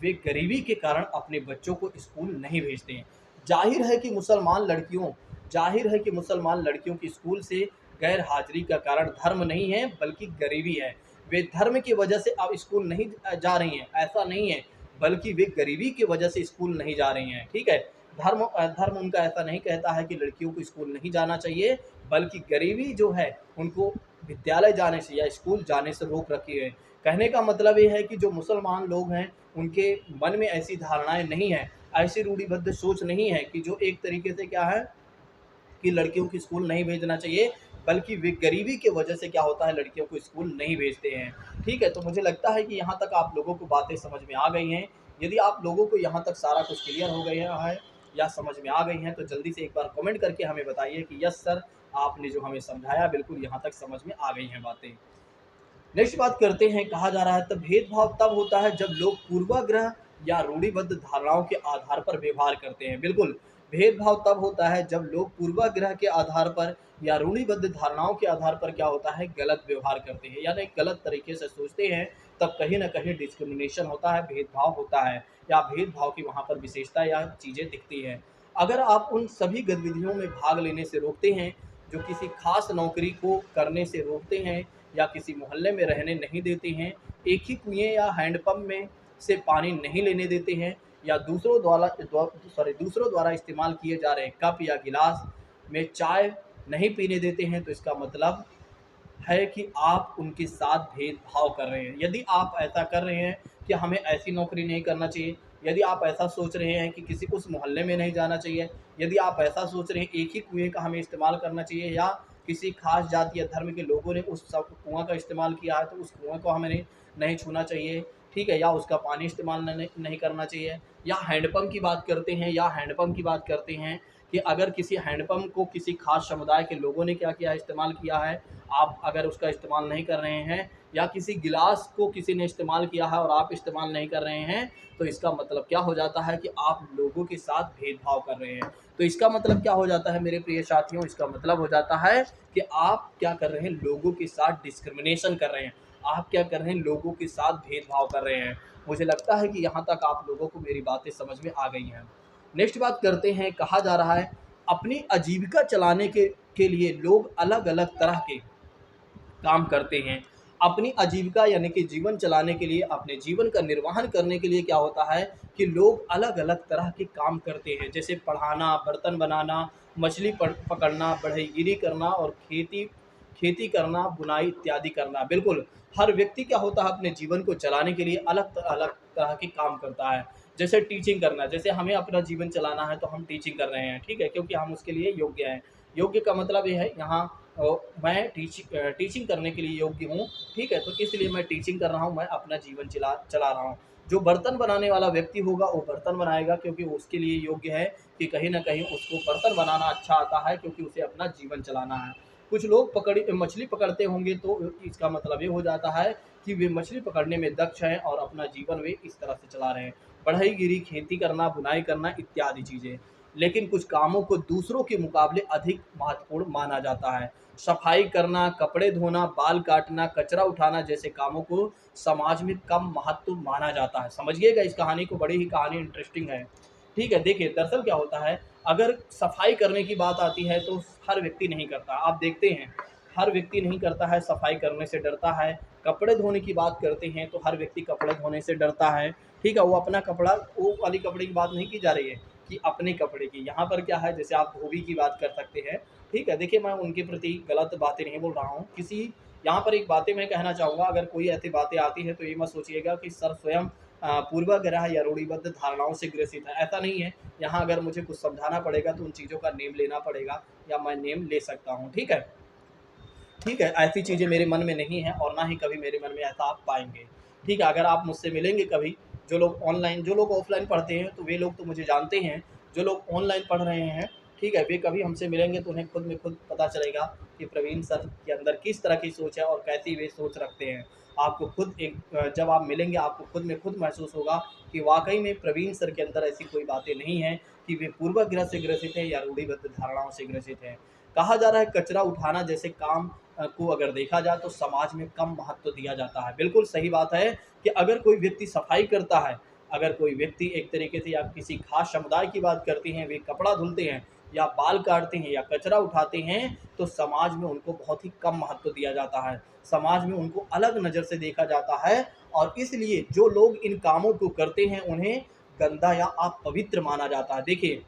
वे गरीबी के कारण अपने बच्चों को स्कूल नहीं भेजते हैं। जाहिर है कि मुसलमान लड़कियों जाहिर है कि मुसलमान लड़कियों की स्कूल से गैर हाजिरी का कारण धर्म नहीं है, बल्कि गरीबी है। वे धर्म की वजह से अब स्कूल नहीं जा रही हैं, ऐसा नहीं है, बल्कि वे गरीबी की वजह से स्कूल नहीं जा रही हैं, ठीक है? धर्म उनका ऐसा नहीं कहता है कि लड़कियों को स्कूल नहीं जाना चाहिए, बल्कि गरीबी जो है उनको विद्यालय जाने से या स्कूल जाने से रोक रखी है। कहने का मतलब ये है कि जो मुसलमान लोग हैं, उनके मन में ऐसी धारणाएँ नहीं हैं, ऐसी रूढ़िबद्ध सोच नहीं है कि जो एक तरीके से क्या है कि लड़कियों को स्कूल नहीं भेजना चाहिए, बल्कि वे गरीबी की वजह से क्या होता है, लड़कियों को स्कूल नहीं भेजते हैं। ठीक है, तो मुझे लगता है कि यहाँ तक आप लोगों को बातें समझ में आ गई हैं। यदि आप लोगों को यहाँ तक सारा कुछ क्लियर हो गया है या समझ में आ गई हैं, तो जल्दी से एक बार कमेंट करके हमें बताइए कि यस सर, आपने जो हमें समझाया बिल्कुल यहाँ तक समझ में आ गई हैं बातें। नेक्स्ट बात करते हैं, कहा जा रहा है तब भेदभाव तब होता है जब लोग पूर्वाग्रह या रूढ़िबद्ध धारणाओं के आधार पर व्यवहार करते हैं। बिल्कुल, भेदभाव तब होता है जब लोग पूर्वाग्रह के आधार पर या रूढ़िबद्ध धारणाओं के आधार पर क्या होता है, गलत व्यवहार करते हैं, यानी गलत तरीके से सोचते हैं। तब कहीं ना कहीं डिस्क्रिमिनेशन होता है, भेदभाव होता है, या भेदभाव की वहाँ पर विशेषता या चीज़ें दिखती हैं। अगर आप उन सभी गतिविधियों में भाग लेने से रोकते हैं, जो किसी खास नौकरी को करने से रोकते हैं, या किसी मोहल्ले में रहने नहीं देते हैं, एक ही कुएँ या हैंडपंप में से पानी नहीं लेने देते हैं, या दूसरों द्वारा इस्तेमाल किए जा रहे कप या गिलास में चाय नहीं पीने देते हैं, तो इसका मतलब है कि आप उनके साथ भेदभाव कर रहे हैं। यदि आप ऐसा कर रहे हैं कि हमें ऐसी नौकरी नहीं करना चाहिए, यदि आप ऐसा सोच रहे हैं कि किसी उस मोहल्ले में नहीं जाना चाहिए, यदि आप ऐसा सोच रहे हैं एक ही कुएँ का हमें इस्तेमाल करना चाहिए, या किसी खास जाति या धर्म के लोगों ने उस सब कुआँ का इस्तेमाल किया है तो उस कुआँ को हमें नहीं छूना चाहिए, ठीक है, या उसका पानी इस्तेमाल नहीं करना चाहिए। या हैंडपंप की बात करते हैं, कि अगर किसी हैंडपंप को किसी खास समुदाय के लोगों ने क्या किया है, इस्तेमाल किया है, आप अगर उसका इस्तेमाल नहीं कर रहे हैं, या किसी गिलास को किसी ने इस्तेमाल किया है और आप इस्तेमाल नहीं कर रहे हैं, तो इसका मतलब क्या हो जाता है कि आप लोगों के साथ भेदभाव कर रहे हैं। तो इसका मतलब क्या हो जाता है मेरे प्रिय साथियों, इसका मतलब हो जाता है कि आप क्या कर रहे हैं, लोगों के साथ डिस्क्रिमिनेशन कर रहे हैं, आप क्या कर रहे हैं, लोगों के साथ भेदभाव कर रहे हैं। मुझे लगता है कि यहाँ तक आप लोगों को मेरी बातें समझ में आ गई हैं। नेक्स्ट बात करते हैं, कहा जा रहा है अपनी आजीविका चलाने के लिए लोग अलग अलग तरह के काम करते हैं। अपनी आजीविका यानी कि जीवन चलाने के लिए, अपने जीवन का निर्वहन करने के लिए क्या होता है कि लोग अलग अलग तरह के काम करते हैं, जैसे पढ़ाना, बर्तन बनाना, मछली पकड़ना, बढ़ईगिरी करना और खेती खेती करना, बुनाई इत्यादि करना। बिल्कुल, हर व्यक्ति क्या होता है अपने जीवन को चलाने के लिए अलग अलग तरह के काम करता है। जैसे टीचिंग करना, जैसे हमें अपना जीवन चलाना है तो हम टीचिंग कर रहे हैं, ठीक है, क्योंकि हम उसके लिए योग्य हैं। योग्य का मतलब ये है यहाँ मैं टीचिंग करने के लिए योग्य हूँ, ठीक है, तो इसलिए मैं टीचिंग कर रहा हूँ, मैं अपना जीवन चला चला रहा हूँ। जो बर्तन बनाने वाला व्यक्ति होगा वो बर्तन बनाएगा, क्योंकि उसके लिए योग्य है कि कहीं न कहीं उसको बर्तन बनाना अच्छा आता है, क्योंकि उसे अपना जीवन चलाना है। कुछ लोग मछली पकड़ते होंगे, तो इसका मतलब ये हो जाता है कि वे मछली पकड़ने में दक्ष हैं और अपना जीवन वे इस तरह से चला रहे हैं। बढ़ई-गिरी, खेती करना, बुनाई करना इत्यादि चीज़ें। लेकिन कुछ कामों को दूसरों के मुकाबले अधिक महत्वपूर्ण माना जाता है। सफाई करना, कपड़े धोना, बाल काटना, कचरा उठाना जैसे कामों को समाज में कम महत्व माना जाता है। समझिएगा इस कहानी को, बड़ी ही कहानी इंटरेस्टिंग है। ठीक है, देखिए दरअसल क्या होता है, अगर सफाई करने की बात आती है तो हर व्यक्ति नहीं करता। आप देखते हैं, हर व्यक्ति नहीं करता है, सफाई करने से डरता है। कपड़े धोने की बात करते हैं तो हर व्यक्ति कपड़े धोने से डरता है। ठीक है, वो अपना कपड़ा, वो वाली कपड़े की बात नहीं की जा रही है कि अपने कपड़े की। यहाँ पर क्या है, जैसे आप धोबी की बात कर सकते हैं, ठीक है, देखिए मैं उनके प्रति गलत बातें नहीं बोल रहा हूँ। किसी यहाँ पर एक बातें मैं कहना चाहूँगा, अगर कोई ऐसी बातें आती हैं तो ये मत सोचिएगा कि सर स्वयं पूर्वाग्रह या रूढ़िबद्ध धारणाओं से ग्रसित है, ऐसा नहीं है। यहाँ अगर मुझे कुछ समझाना पड़ेगा तो उन चीज़ों का नेम लेना पड़ेगा, या मैं नेम ले सकता हूँ, ठीक है। ठीक है, ऐसी चीज़ें मेरे मन में नहीं हैं और ना ही कभी मेरे मन में ऐसा आप पाएँगे। ठीक है, अगर आप मुझसे मिलेंगे कभी, जो लोग ऑफ़लाइन पढ़ते हैं तो वे लोग तो मुझे जानते हैं, जो लोग ऑनलाइन पढ़ रहे हैं, ठीक है, वे कभी हमसे मिलेंगे तो उन्हें खुद में खुद पता चलेगा कि प्रवीण सर के अंदर किस तरह की सोच है और कैसी वे सोच रखते हैं। आपको खुद जब आप मिलेंगे आपको खुद में खुद महसूस होगा कि वाक़ई में प्रवीण सर के अंदर ऐसी कोई बातें नहीं हैं कि वे पूर्वाग्रह से ग्रसित हैं या रूढ़िबद्ध धारणाओं से ग्रसित हैं। कहा जा रहा है कचरा उठाना जैसे काम को अगर देखा जाए तो समाज में कम महत्व दिया जाता है। बिल्कुल सही बात है कि अगर कोई व्यक्ति सफाई करता है, अगर कोई व्यक्ति एक तरीके से, या किसी खास समुदाय की बात करते हैं, वे कपड़ा धुलते हैं या बाल काटते हैं या कचरा उठाते हैं, तो समाज में उनको बहुत ही कम महत्व दिया जाता है। समाज में उनको अलग नज़र से देखा जाता है, और इसलिए जो लोग इन कामों को करते हैं उन्हें गंदा या अपवित्र माना जाता है। देखिए,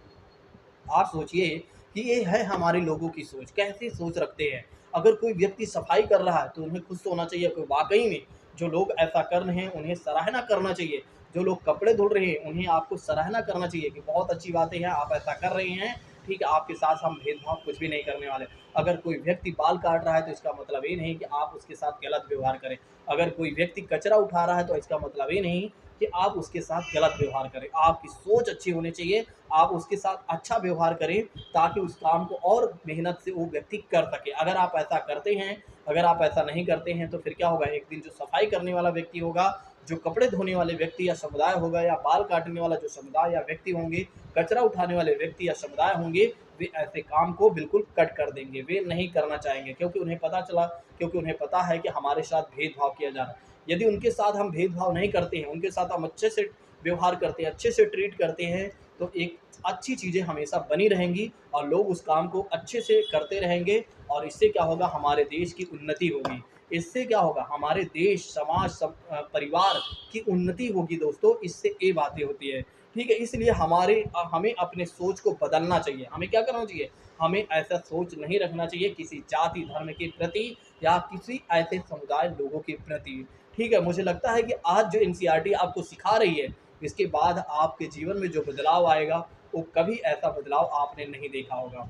आप सोचिए कि ये है हमारे लोगों की सोच, कैसी सोच रखते हैं। अगर कोई व्यक्ति सफाई कर रहा है तो उन्हें खुश होना चाहिए कि वाक़ई में जो लोग ऐसा कर रहे हैं उन्हें सराहना करना चाहिए। जो लोग कपड़े धुल रहे हैं उन्हें आपको सराहना करना चाहिए कि बहुत अच्छी बातें हैं, आप ऐसा कर रहे हैं, ठीक है, आपके साथ हम भेदभाव कुछ भी नहीं करने वाले। अगर कोई व्यक्ति बाल काट रहा है तो इसका मतलब ये नहीं कि आप उसके साथ गलत व्यवहार करें। अगर कोई व्यक्ति कचरा उठा रहा है तो इसका मतलब ये नहीं कि आप उसके साथ गलत व्यवहार करें। आपकी सोच अच्छी होनी चाहिए, आप उसके साथ अच्छा व्यवहार करें, ताकि उस काम को और मेहनत से वो व्यक्ति कर सके। अगर आप ऐसा करते हैं, अगर आप ऐसा नहीं करते हैं तो फिर क्या होगा, एक दिन जो सफाई करने वाला व्यक्ति होगा, जो कपड़े धोने वाले व्यक्ति या समुदाय होगा, या बाल काटने वाला जो समुदाय या व्यक्ति होंगे, कचरा उठाने वाले व्यक्ति या समुदाय होंगे, वे ऐसे काम को बिल्कुल कट कर देंगे, वे नहीं करना चाहेंगे, क्योंकि उन्हें पता है कि हमारे साथ भेदभाव किया जा रहा है। यदि उनके साथ हम भेदभाव नहीं करते हैं, उनके साथ हम अच्छे से व्यवहार करते हैं, अच्छे से ट्रीट करते हैं, तो एक अच्छी चीज़ें हमेशा बनी रहेंगी और लोग उस काम को अच्छे से करते रहेंगे, और इससे क्या होगा, हमारे देश की उन्नति होगी। इससे क्या होगा, हमारे देश, समाज, परिवार की उन्नति होगी दोस्तों, इससे ये बातें होती है। ठीक है, इसलिए हमें अपने सोच को बदलना चाहिए। हमें क्या करना चाहिए, हमें ऐसा सोच नहीं रखना चाहिए किसी जाति धर्म के प्रति या किसी ऐसे समुदाय लोगों के प्रति। ठीक है, मुझे लगता है कि आज जो एनसीईआरटी आपको सिखा रही है, इसके बाद आपके जीवन में जो बदलाव आएगा, वो कभी ऐसा बदलाव आपने नहीं देखा होगा।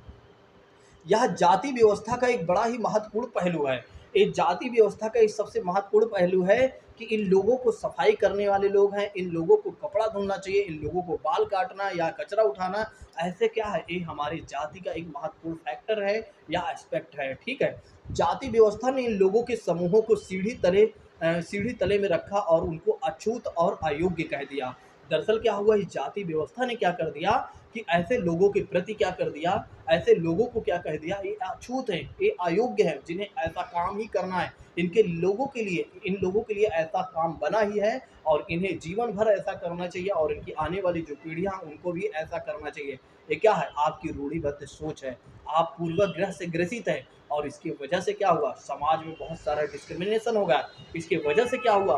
यह जाति व्यवस्था का एक बड़ा ही महत्वपूर्ण पहलू है। इस जाति व्यवस्था का एक सबसे महत्वपूर्ण पहलू है कि इन लोगों को सफाई करने वाले लोग हैं, इन लोगों को कपड़ा धुलना चाहिए, इन लोगों को बाल काटना या कचरा उठाना, ऐसे क्या है, ये हमारी जाति का एक महत्वपूर्ण फैक्टर है या एस्पेक्ट है, ठीक है। जाति व्यवस्था ने इन लोगों के समूहों को सीढ़ी तले में रखा और उनको अछूत और अयोग्य कह दिया। दरअसल क्या हुआ, इस जाति व्यवस्था ने क्या कर दिया कि ऐसे लोगों के प्रति क्या कर दिया, ऐसे लोगों को क्या कह दिया, ये अछूत हैं, ये अयोग्य हैं, जिन्हें ऐसा काम ही करना है, इनके लोगों के लिए, इन लोगों के लिए ऐसा काम बना ही है और इन्हें जीवन भर ऐसा करना चाहिए और इनकी आने वाली जो पीढ़ियां उनको भी ऐसा करना चाहिए। ये क्या है, आपकी रूढ़िबद्ध सोच है, आप पूर्वाग्रह से ग्रसित हैं और इसकी वजह से क्या हुआ, समाज में बहुत सारा डिस्क्रिमिनेशन हो गया। इसकी वजह से क्या हुआ,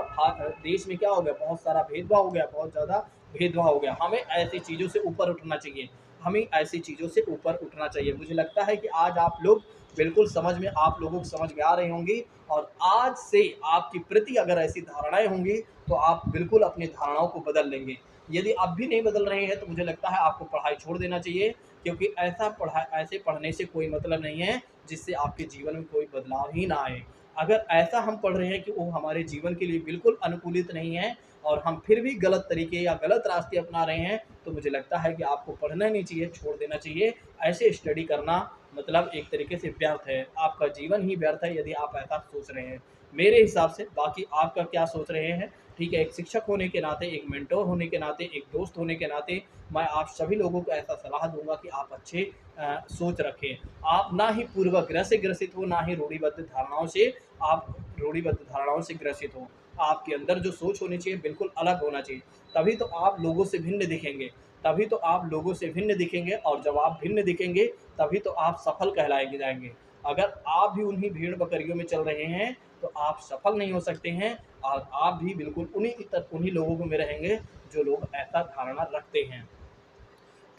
देश में क्या हो गया, बहुत सारा भेदभाव हो गया, बहुत ज़्यादा भेदभाव हो गया। हमें ऐसी चीज़ों से ऊपर उठना चाहिए, हमें ऐसी चीज़ों से ऊपर उठना चाहिए। मुझे लगता है कि आज आप लोग बिल्कुल समझ में, आप लोगों को समझ में आ रही होंगी और आज से आपकी प्रति अगर ऐसी धारणाएं होंगी तो आप बिल्कुल अपनी धारणाओं को बदल लेंगे। यदि आप भी नहीं बदल रहे हैं तो मुझे लगता है आपको पढ़ाई छोड़ देना चाहिए, क्योंकि ऐसे पढ़ने से कोई मतलब नहीं है जिससे आपके जीवन में कोई बदलाव ही ना आए। अगर ऐसा हम पढ़ रहे हैं कि वो हमारे जीवन के लिए बिल्कुल अनुकूलित नहीं है और हम फिर भी गलत तरीके या गलत रास्ते अपना रहे हैं, तो मुझे लगता है कि आपको पढ़ना नहीं चाहिए, छोड़ देना चाहिए। ऐसे स्टडी करना मतलब एक तरीके से व्यर्थ है, आपका जीवन ही व्यर्थ है यदि आप ऐसा सोच रहे हैं, मेरे हिसाब से। बाकी आपका क्या सोच रहे हैं, ठीक है, एक शिक्षक होने के नाते, एक मेंटोर होने के नाते, एक दोस्त होने के नाते मैं आप सभी लोगों को ऐसा सलाह दूंगा कि आप अच्छे सोच रखें। आप ना ही पूर्वाग्रह से ग्रसित हो, ना ही रूढ़िबद्ध धारणाओं से ग्रसित हो। आपके अंदर जो सोच होनी चाहिए बिल्कुल अलग होना चाहिए, तभी तो आप लोगों से भिन्न दिखेंगे, तभी तो आप लोगों से भिन्न दिखेंगे और जब आप भिन्न दिखेंगे तभी तो आप सफल कहलाए जाएंगे। अगर आप भी उन्हीं भेड़ बकरियों में चल रहे हैं तो आप सफल नहीं हो सकते हैं और आप भी बिल्कुल उन्हीं लोगों में रहेंगे जो लोग ऐसा धारणा रखते हैं।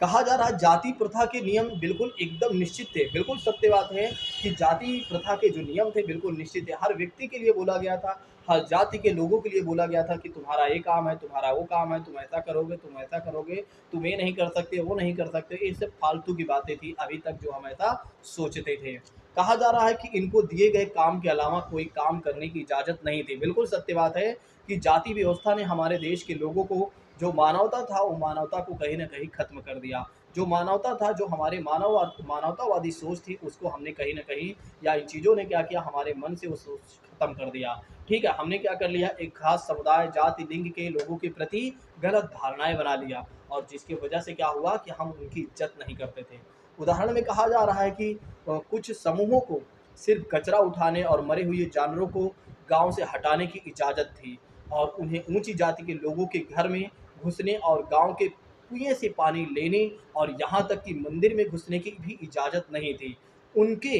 कहा जा रहा है जाति प्रथा के नियम बिल्कुल एकदम निश्चित थे, बिल्कुल सत्य बात है कि जाति प्रथा के जो नियम थे बिल्कुल निश्चित थे, हर व्यक्ति के लिए बोला गया था, हर जाति के लोगों के लिए बोला गया था कि तुम्हारा ये काम है, तुम्हारा वो काम है, तुम ऐसा करोगे, तुम ऐसा करोगे, तुम ये नहीं कर सकते, वो नहीं कर सकते। ये सब फालतू की बातें थी अभी तक जो हम ऐसा सोचते थे। कहा जा रहा है कि इनको दिए गए काम के अलावा कोई काम करने की इजाज़त नहीं थी, बिल्कुल सत्य बात है कि जाति व्यवस्था ने हमारे देश के लोगों को, जो मानवता था वो मानवता को कहीं न कहीं ख़त्म कर दिया। जो मानवता था, जो हमारे मानवतावादी सोच थी, उसको हमने कहीं न कहीं, या इन चीज़ों ने क्या किया, हमारे मन से वो सोच ख़त्म कर दिया। ठीक है, हमने क्या कर लिया, एक ख़ास समुदाय, जाति, लिंग के लोगों के प्रति गलत धारणाएँ बना लिया और जिसकी वजह से क्या हुआ कि हम उनकी इज़्ज़त नहीं करते थे। उदाहरण में कहा जा रहा है कि कुछ समूहों को सिर्फ़ कचरा उठाने और मरे हुए जानवरों को गाँव से हटाने की इजाज़त थी और उन्हें ऊँची जाति के लोगों के घर में घुसने और गाँव के कुएँ से पानी लेने और यहाँ तक कि मंदिर में घुसने की भी इजाज़त नहीं थी। उनके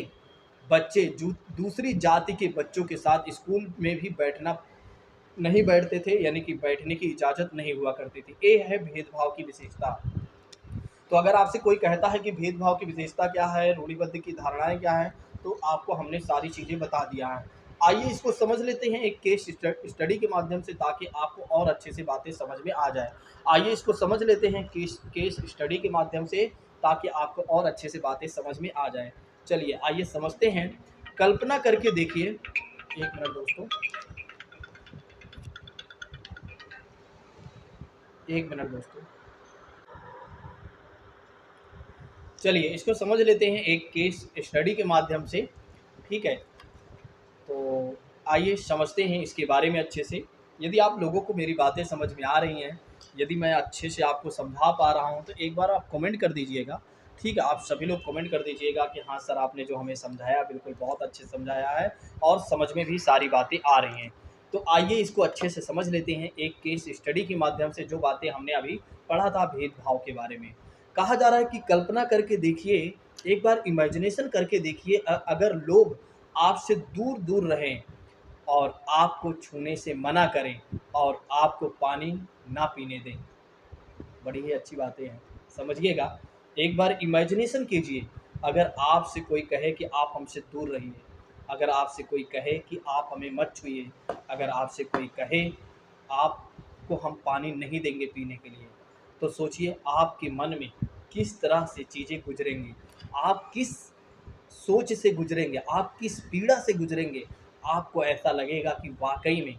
बच्चे दूसरी जाति के बच्चों के साथ स्कूल में भी बैठना नहीं बैठते थे, यानी कि बैठने की इजाज़त नहीं हुआ करती थी। ये है भेदभाव की विशेषता। तो अगर आपसे कोई कहता है कि भेदभाव की विशेषता क्या है, रूढ़िबद्ध की धारणाएँ क्या हैं, तो आपको हमने सारी चीज़ें बता दिया है। आइए इसको समझ लेते हैं एक केस स्टडी के माध्यम से, ताकि आपको और अच्छे से बातें समझ में आ जाए। आइए इसको समझ लेते हैं केस केस स्टडी के माध्यम से, ताकि आपको और अच्छे से बातें समझ में आ जाए। चलिए आइए समझते हैं। कल्पना करके देखिए, 1 मिनट दोस्तों, 1 मिनट दोस्तों। चलिए इसको समझ लेते हैं एक केस स्टडी के माध्यम से, ठीक है। तो आइए समझते हैं इसके बारे में अच्छे से। यदि आप लोगों को मेरी बातें समझ में आ रही हैं, यदि मैं अच्छे से आपको समझा पा रहा हूं, तो एक बार आप कमेंट कर दीजिएगा, ठीक है। आप सभी लोग कमेंट कर दीजिएगा कि हाँ सर, आपने जो हमें समझाया बिल्कुल बहुत अच्छे से समझाया है और समझ में भी सारी बातें आ रही हैं। तो आइए इसको अच्छे से समझ लेते हैं एक केस स्टडी के माध्यम से, जो बातें हमने अभी पढ़ा था भेदभाव के बारे में। कहा जा रहा है कि कल्पना करके देखिए, एक बार इमेजिनेशन करके देखिए, अगर लोग आपसे दूर दूर रहें और आपको छूने से मना करें और आपको पानी ना पीने दें, बड़ी ही अच्छी बातें हैं, समझिएगा। एक बार इमेजिनेशन कीजिए, अगर आपसे कोई कहे कि आप हमसे दूर रहिए, अगर आपसे कोई कहे कि आप हमें मत छूइए, अगर आपसे कोई कहे आपको हम पानी नहीं देंगे पीने के लिए, तो सोचिए आपके मन में किस तरह से चीज़ें गुजरेंगी, आप किस सोच से गुजरेंगे, आप किस पीड़ा से गुजरेंगे। आपको ऐसा लगेगा कि वाक़ई में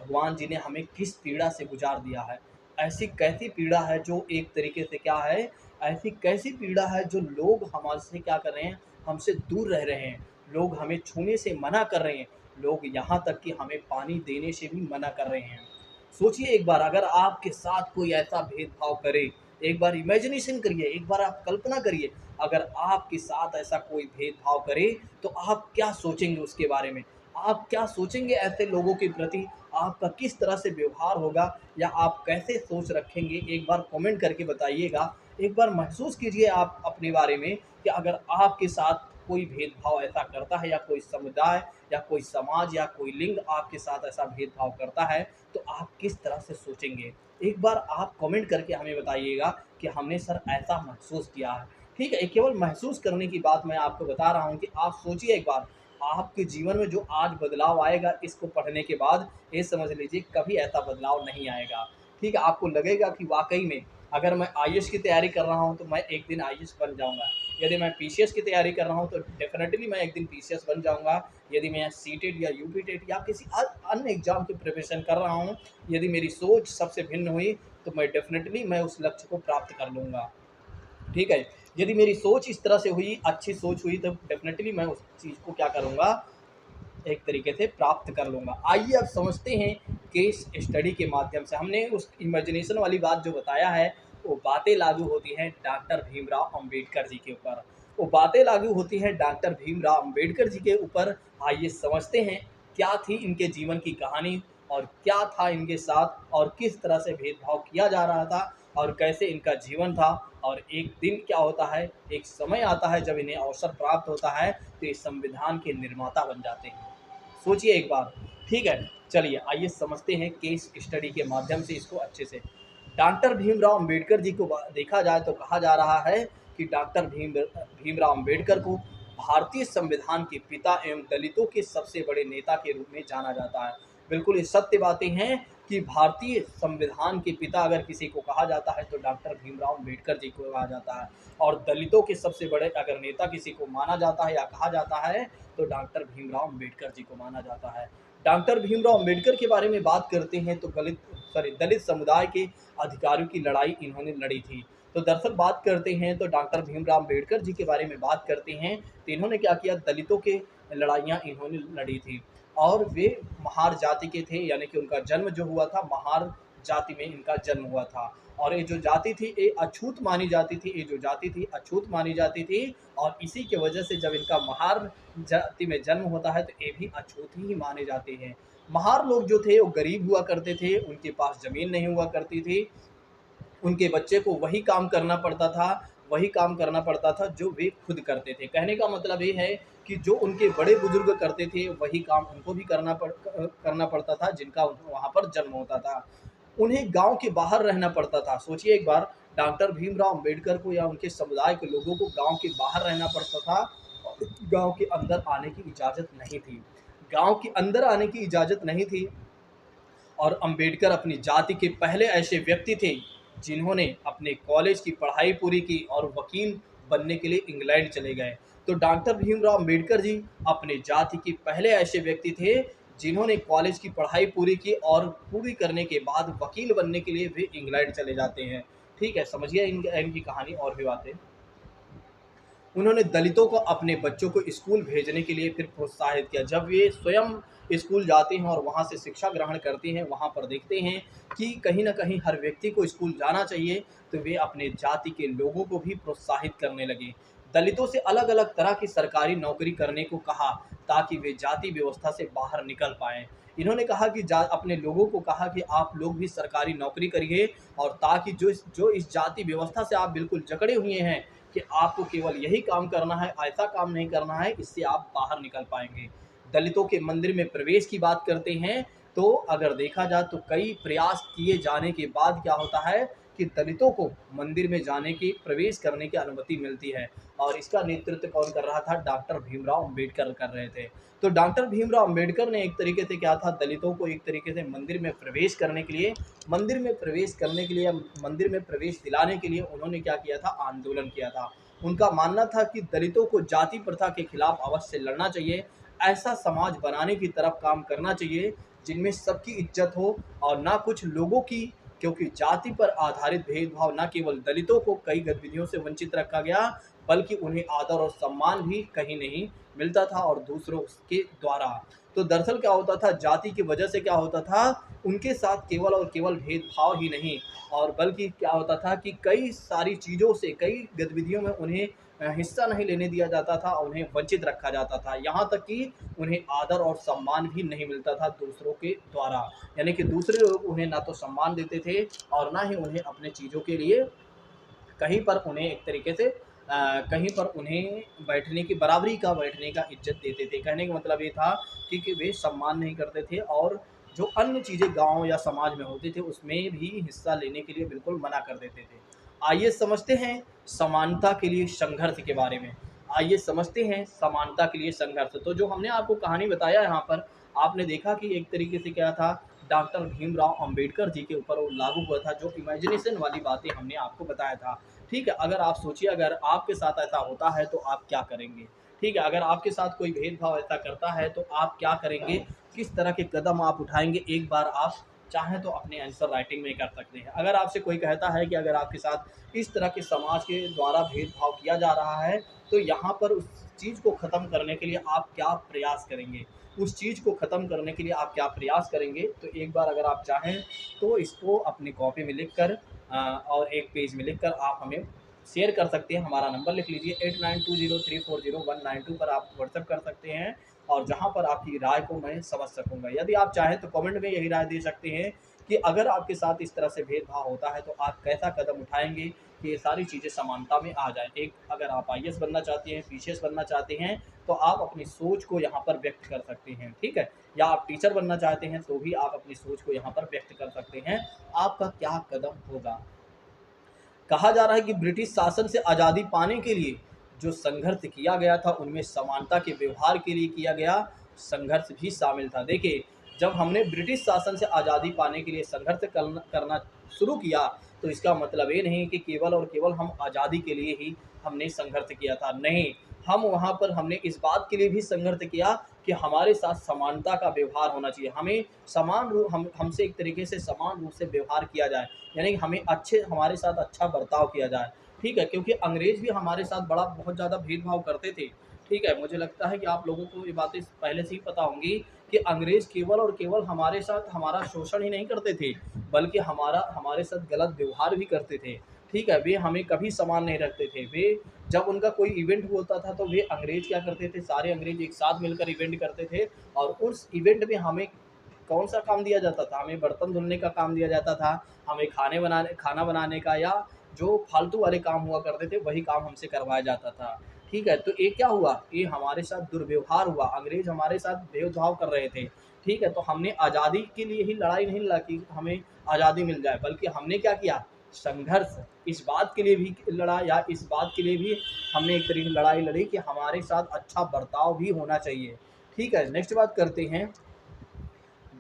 भगवान जी ने हमें किस पीड़ा से गुजार दिया है। ऐसी कैसी पीड़ा है जो एक तरीके से क्या है, ऐसी कैसी पीड़ा है जो लोग हमारे से क्या कर रहे हैं, हमसे दूर रह रहे हैं, लोग हमें छूने से मना कर रहे हैं, लोग यहाँ तक कि हमें पानी देने से भी मना कर रहे हैं। सोचिए एक बार, अगर आपके साथ कोई ऐसा भेदभाव करे, एक बार इमेजिनेशन करिए, एक बार आप कल्पना करिए, अगर आपके साथ ऐसा कोई भेदभाव करे तो आप क्या सोचेंगे उसके बारे में? आप क्या सोचेंगे ऐसे लोगों के प्रति? आपका किस तरह से व्यवहार होगा या आप कैसे सोच रखेंगे? एक बार कमेंट करके बताइएगा। एक बार महसूस कीजिए आप अपने बारे में कि अगर आपके साथ कोई भेदभाव ऐसा करता है, या कोई समुदाय या कोई समाज या कोई लिंग आपके साथ ऐसा भेदभाव करता है, तो आप किस तरह से सोचेंगे? एक बार आप कमेंट करके हमें बताइएगा कि हमने सर ऐसा महसूस किया है। ठीक है, केवल महसूस करने की बात मैं आपको बता रहा हूँ कि आप सोचिए एक बार, आपके जीवन में जो आज बदलाव आएगा इसको पढ़ने के बाद, ये समझ लीजिए कभी ऐसा बदलाव नहीं आएगा। ठीक है, आपको लगेगा कि वाक़ई में अगर मैं आईएएस की तैयारी कर रहा हूँ तो मैं एक दिन आईएएस बन जाऊँगा। यदि मैं पीसीएस की तैयारी कर रहा हूँ तो डेफ़िनेटली मैं एक दिन पीसीएस बन जाऊँगा। यदि मैं सीटेट या यूपीटेट या किसी अन्य एग्ज़ाम की प्रिपरेशन कर रहा हूँ, यदि मेरी सोच सबसे भिन्न हुई तो मैं डेफ़िनेटली मैं उस लक्ष्य को प्राप्त कर लूँगा। ठीक है? यदि मेरी सोच इस तरह से हुई, अच्छी सोच हुई, तो डेफ़िनेटली मैं उस चीज़ को क्या करूँगा, एक तरीके से प्राप्त कर लूँगा। आइए अब समझते हैं केस स्टडी के माध्यम से। हमने उस इमेजिनेशन वाली बात जो बताया है, वो बातें लागू होती हैं डॉक्टर भीमराव अंबेडकर जी के ऊपर। वो बातें लागू होती हैं डॉक्टर भीमराव अंबेडकर जी के ऊपर। आइए समझते हैं क्या थी इनके जीवन की कहानी, और क्या था इनके साथ, और किस तरह से भेदभाव किया जा रहा था, और कैसे इनका जीवन था। और एक दिन क्या होता है, एक समय आता है जब इन्हें अवसर प्राप्त होता है तो ये संविधान के निर्माता बन जाते हैं। सोचिए एक बार। ठीक है, चलिए आइए समझते हैं केस स्टडी के माध्यम से इसको अच्छे से। डॉक्टर भीमराव अंबेडकर जी को देखा जाए तो कहा जा रहा है कि डॉक्टर भीमराव अंबेडकर को भारतीय संविधान के पिता एवं दलितों के सबसे बड़े नेता के रूप में जाना जाता है। बिल्कुल ये सत्य बातें हैं कि भारतीय संविधान के पिता अगर किसी को कहा जाता है तो डॉक्टर भीमराव अंबेडकर जी को कहा जाता है, और दलितों के सबसे बड़े अगर नेता किसी को माना जाता है या कहा जाता है तो डॉक्टर भीमराव अंबेडकर जी को माना जाता है। डॉक्टर भीमराव अंबेडकर के बारे में बात करते हैं तो दलित समुदाय के अधिकारों की लड़ाई इन्होंने लड़ी थी। तो दरअसल बात करते हैं तो डॉक्टर भीमराव अंबेडकर जी के बारे में बात करते हैं तो इन्होंने क्या किया, दलितों के लड़ाइयाँ इन्होंने लड़ी थी। और वे महार जाति के थे, यानी कि उनका जन्म जो हुआ था महार जाति में इनका जन्म हुआ था। और ये जो जाति थी ये अछूत मानी जाती थी, ये जो जाति थी अछूत मानी जाती थी। और इसी की वजह से जब इनका महार जाति में जन्म होता है तो ये भी अछूत ही माने जाते हैं। महार लोग जो थे वो गरीब हुआ करते थे, उनके पास ज़मीन नहीं हुआ करती थी, उनके बच्चे को वही काम करना पड़ता था, वही काम करना पड़ता था जो वे खुद करते थे। कहने का मतलब ये है कि जो उनके बड़े बुजुर्ग करते थे वही काम उनको भी करना पड़ता था जिनका वहाँ पर जन्म होता था। उन्हें गाँव के बाहर रहना पड़ता था। सोचिए एक बार, डॉक्टर भीमराव अंबेडकर को या उनके समुदाय के लोगों को गाँव के बाहर रहना पड़ता था, गाँव के अंदर आने की इजाज़त नहीं थी। गाँव के अंदर आने की इजाज़त नहीं थी। और अंबेडकर अपनी जाति के पहले ऐसे व्यक्ति थे जिन्होंने अपने कॉलेज की पढ़ाई पूरी की और वकील बनने के लिए इंग्लैंड चले गए। तो डॉक्टर भीमराव अंबेडकर जी अपने जाति के पहले ऐसे व्यक्ति थे जिन्होंने कॉलेज की पढ़ाई पूरी की, और पूरी करने के बाद वकील बनने के लिए वे इंग्लैंड चले जाते हैं। ठीक है, समझिए इनकी कहानी और भी बातें। उन्होंने दलितों को अपने बच्चों को स्कूल भेजने के लिए फिर प्रोत्साहित किया। जब वे स्वयं स्कूल जाते हैं और वहाँ से शिक्षा ग्रहण करते हैं, वहाँ पर देखते हैं कि कहीं न कहीं हर व्यक्ति को स्कूल जाना चाहिए, तो वे अपने जाति के लोगों को भी प्रोत्साहित करने लगे। दलितों से अलग-अलग तरह की सरकारी नौकरी करने को कहा, ताकि वे जाति व्यवस्था से बाहर निकल पाएँ। इन्होंने कहा कि अपने लोगों को कहा कि आप लोग भी सरकारी नौकरी करिए, और ताकि जो इस जाति व्यवस्था से आप बिल्कुल जकड़े हुए हैं कि आपको केवल यही काम करना है, ऐसा काम नहीं करना है, इससे आप बाहर निकल पाएँगे। दलितों के मंदिर में प्रवेश की बात करते हैं, तो अगर देखा जाए तो कई प्रयास किए जाने के बाद क्या होता है कि दलितों को मंदिर में जाने की, प्रवेश करने की अनुमति मिलती है। और इसका नेतृत्व कौन कर रहा था? डॉक्टर भीमराव अंबेडकर कर रहे थे। तो डॉक्टर भीमराव अंबेडकर ने एक तरीके से क्या था, दलितों को एक तरीके से मंदिर में प्रवेश करने के लिए, मंदिर में प्रवेश दिलाने के लिए उन्होंने क्या किया था? आंदोलन किया था। उनका मानना था कि दलितों को जाति प्रथा के खिलाफ अवश्य लड़ना चाहिए, ऐसा समाज बनाने की तरफ काम करना चाहिए जिनमें सबकी इज्जत हो और ना कुछ लोगों की, क्योंकि जाति पर आधारित भेदभाव न केवल दलितों को कई गतिविधियों से वंचित रखा गया, बल्कि उन्हें आदर और सम्मान भी कहीं नहीं मिलता था और दूसरों के द्वारा। तो दरअसल क्या होता था, जाति की वजह से क्या होता था, उनके साथ केवल और केवल भेदभाव ही नहीं, और बल्कि क्या होता था कि कई सारी चीज़ों से, कई गतिविधियों में उन्हें हिस्सा नहीं लेने दिया जाता था, उन्हें वंचित रखा जाता था, यहाँ तक कि उन्हें आदर और सम्मान भी नहीं मिलता था दूसरों के द्वारा। यानी कि दूसरे लोग उन्हें ना तो सम्मान देते थे और ना ही उन्हें अपने चीज़ों के लिए कहीं पर उन्हें एक तरीके से कहीं पर उन्हें बैठने की, बराबरी का बैठने का इज्जत देते थे। कहने का मतलब ये था कि वे सम्मान नहीं करते थे और जो अन्य चीज़ें गाँव या समाज में होती थी उसमें भी हिस्सा लेने के लिए बिल्कुल मना कर देते थे। आइए समझते हैं समानता के लिए संघर्ष के बारे में। आइए समझते हैं समानता के लिए संघर्ष। तो जो हमने आपको कहानी बताया यहाँ पर, आपने देखा कि एक तरीके से क्या था, डॉक्टर भीमराव अंबेडकर जी के ऊपर वो लागू हुआ था, जो इमेजिनेशन वाली बातें हमने आपको बताया था। ठीक है, अगर आप सोचिए, अगर आपके साथ ऐसा होता है तो आप क्या करेंगे? ठीक है, अगर आपके साथ कोई भेदभाव ऐसा करता है तो आप क्या करेंगे? किस तरह के कदम आप उठाएँगे? एक बार आप चाहें तो अपने आंसर राइटिंग में कर सकते हैं। अगर आपसे कोई कहता है कि अगर आपके साथ इस तरह के समाज के द्वारा भेदभाव किया जा रहा है, तो यहाँ पर उस चीज़ को ख़त्म करने के लिए आप क्या प्रयास करेंगे? उस चीज़ को ख़त्म करने के लिए आप क्या प्रयास करेंगे? तो एक बार अगर आप चाहें तो इसको अपनी कॉपी में लिख कर और एक पेज में लिखकर आप हमें शेयर कर सकते हैं। हमारा नंबर लिख लीजिए 8920340192 पर आप व्हाट्सएप कर सकते हैं, और जहां पर आपकी राय को मैं समझ सकूंगा। यदि आप चाहें तो कमेंट में यही राय दे सकते हैं कि अगर आपके साथ इस तरह से भेदभाव होता है तो आप कैसा कदम उठाएंगे कि ये सारी चीज़ें समानता में आ जाए। एक, अगर आप आईएएस बनना चाहते हैं, पीसीएस बनना चाहते हैं, तो आप अपनी सोच को यहाँ पर व्यक्त कर सकते हैं। ठीक है, या आप टीचर बनना चाहते हैं तो भी आप अपनी सोच को यहाँ पर व्यक्त कर सकते हैं। आपका क्या कदम होगा? कहा जा रहा है कि ब्रिटिश शासन से आज़ादी पाने के लिए जो संघर्ष किया गया था, उनमें समानता के व्यवहार के लिए किया गया संघर्ष भी शामिल था। देखिए, जब हमने ब्रिटिश शासन से आज़ादी पाने के लिए संघर्ष करना शुरू किया, तो इसका मतलब ये नहीं कि केवल और केवल हम आज़ादी के लिए ही हमने संघर्ष किया था। नहीं, हम वहाँ पर हमने इस बात के लिए भी संघर्ष किया कि हमारे साथ समानता का व्यवहार होना चाहिए। हमें समान रूप हमसे एक तरीके से समान रूप से व्यवहार किया जाए, यानी कि हमें हमारे साथ अच्छा बर्ताव किया जाए। ठीक है, क्योंकि अंग्रेज़ भी हमारे साथ बहुत ज़्यादा भेदभाव करते थे। ठीक है, मुझे लगता है कि आप लोगों को ये बातें पहले से ही पता होंगी कि अंग्रेज़ केवल और केवल हमारे साथ हमारा शोषण ही नहीं करते थे, बल्कि हमारे साथ गलत व्यवहार भी करते थे। ठीक है, वे हमें कभी समान नहीं रखते थे। वे, जब उनका कोई इवेंट होता था तो वे अंग्रेज़ क्या करते थे, सारे अंग्रेज़ एक साथ मिलकर इवेंट करते थे, और उस इवेंट में हमें कौन-सा काम दिया जाता था? हमें बर्तन धुलने का काम दिया जाता था, हमें खाना बनाने का, या जो फालतू वाले काम हुआ करते थे वही काम हमसे करवाया जाता था। ठीक है, तो ये क्या हुआ? ये हमारे साथ दुर्व्यवहार हुआ, अंग्रेज़ हमारे साथ भेदभाव कर रहे थे। ठीक है, तो हमने आज़ादी के लिए ही लड़ाई नहीं लड़ा कि हमें आज़ादी मिल जाए, बल्कि हमने क्या किया? संघर्ष, इस बात के लिए भी लड़ा, या इस बात के लिए भी हमने एक तरीके की लड़ाई लड़ी कि हमारे साथ अच्छा बर्ताव भी होना चाहिए। ठीक है, नेक्स्ट बात करते हैं।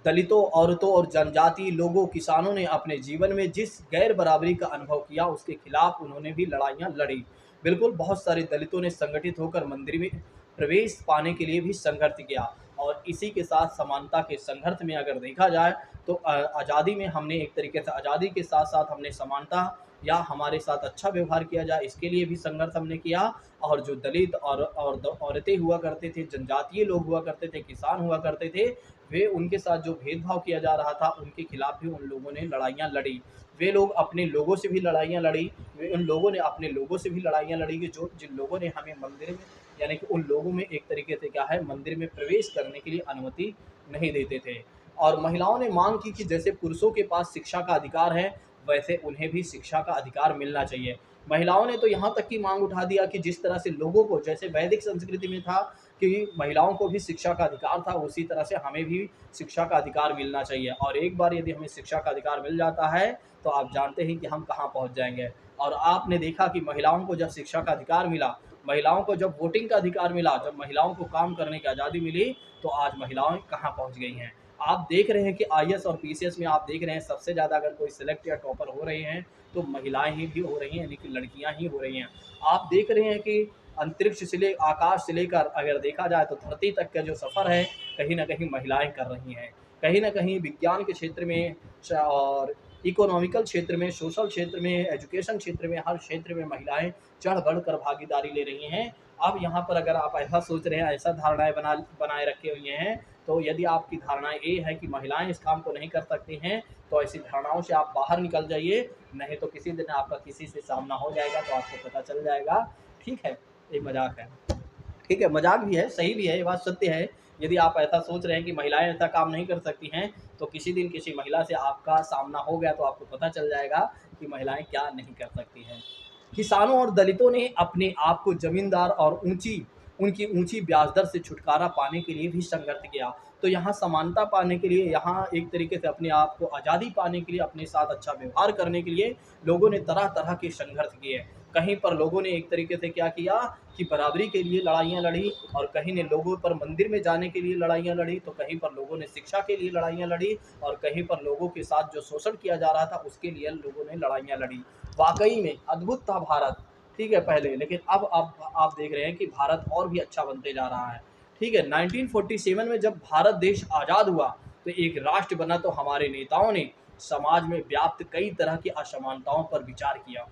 दलितों, औरतों और जनजातीय लोगों, किसानों ने अपने जीवन में जिस गैर बराबरी का अनुभव किया, उसके खिलाफ उन्होंने भी लड़ाइयाँ लड़ी। बिल्कुल, बहुत सारे दलितों ने संगठित होकर मंदिर में प्रवेश पाने के लिए भी संघर्ष किया, और इसी के साथ समानता के संघर्ष में अगर देखा जाए तो आज़ादी में हमने एक तरीके से, आज़ादी के साथ साथ हमने समानता या हमारे साथ अच्छा व्यवहार किया जाए, इसके लिए भी संघर्ष हमने किया। और जो दलित और औरतें हुआ करते थे, जनजातीय लोग हुआ करते थे, किसान हुआ करते थे, वे, उनके साथ जो भेदभाव किया जा रहा था, उनके खिलाफ भी उन लोगों ने लड़ाइयाँ लड़ी। वे लोग अपने लोगों से भी लड़ाइयाँ लड़ी, वे उन लोगों ने अपने लोगों से भी लड़ाइयाँ लड़ी कि जो जिन लोगों ने हमें मंदिर में, यानी कि उन लोगों में एक तरीके से क्या है, मंदिर में प्रवेश करने के लिए अनुमति नहीं देते थे। और महिलाओं ने मांग की कि जैसे पुरुषों के पास शिक्षा का अधिकार है, वैसे उन्हें भी शिक्षा का अधिकार मिलना चाहिए। महिलाओं ने तो यहाँ तक की मांग उठा दिया कि जिस तरह से लोगों को, जैसे वैदिक संस्कृति में था कि महिलाओं को भी शिक्षा का अधिकार था, उसी तरह से हमें भी शिक्षा का अधिकार मिलना चाहिए। और एक बार यदि हमें शिक्षा का अधिकार मिल जाता है, तो आप जानते हैं कि हम कहाँ पहुँच जाएँगे। और आपने देखा कि महिलाओं को जब शिक्षा का अधिकार मिला, महिलाओं को जब वोटिंग का अधिकार मिला, जब महिलाओं को काम करने की आज़ादी मिली, तो आज महिलाएँ कहाँ पहुँच गई हैं। आप देख रहे हैं कि आईएएस और पीसीएस में आप देख रहे हैं, सबसे ज़्यादा अगर कोई सिलेक्ट या टॉपर हो रहे हैं, तो महिलाएँ ही भी हो रही हैं, यानी कि लड़कियाँ ही हो रही हैं। आप देख रहे हैं कि अंतरिक्ष से आकाश से लेकर अगर देखा जाए तो धरती तक का जो सफ़र है, कहीं न कहीं महिलाएँ कर रही हैं। कहीं ना कहीं विज्ञान के क्षेत्र में और इकोनॉमिकल क्षेत्र में, सोशल क्षेत्र में, एजुकेशन क्षेत्र में, हर क्षेत्र में महिलाएं चढ़ बढ़ कर भागीदारी ले रही हैं। अब यहाँ पर अगर आप ऐसा सोच रहे हैं, ऐसा धारणाएं बनाए रखे हुए हैं, तो यदि आपकी धारणाएं ये है कि महिलाएं इस काम को नहीं कर सकती हैं, तो ऐसी धारणाओं से आप बाहर निकल जाइए, नहीं तो किसी दिन आपका किसी से सामना हो जाएगा तो आपको पता चल जाएगा। ठीक है, ये मजाक है। ठीक है, मजाक भी है, सही भी है, ये बात सत्य है। यदि आप ऐसा सोच रहे हैं कि महिलाएं ऐसा काम नहीं कर सकती हैं, तो किसी दिन किसी महिला से आपका सामना हो गया तो आपको पता चल जाएगा कि महिलाएं क्या नहीं कर सकती हैं। किसानों और दलितों ने अपने आप को जमींदार और उनकी ऊंची ब्याज दर से छुटकारा पाने के लिए भी संघर्ष किया। तो यहाँ समानता पाने के लिए, यहाँ एक तरीके से अपने आप को आज़ादी पाने के लिए, अपने साथ अच्छा व्यवहार करने के लिए लोगों ने तरह तरह के संघर्ष किए। कहीं पर लोगों ने एक तरीके से क्या किया कि बराबरी के लिए लड़ाइयाँ लड़ी, और कहीं ने लोगों पर मंदिर में जाने के लिए लड़ाइयाँ लड़ी, तो कहीं पर लोगों ने शिक्षा के लिए लड़ाइयाँ लड़ी, और कहीं पर लोगों के साथ जो शोषण किया जा रहा था उसके लिए लोगों ने लड़ाइयाँ लड़ी। वाकई में अद्भुत था भारत। ठीक है पहले, लेकिन अब आप देख रहे हैं कि भारत और भी अच्छा बनते जा रहा है। ठीक है, 1947 में जब भारत देश आज़ाद हुआ तो एक राष्ट्र बना, तो हमारे नेताओं ने समाज में व्याप्त कई तरह की असमानताओं पर विचार किया।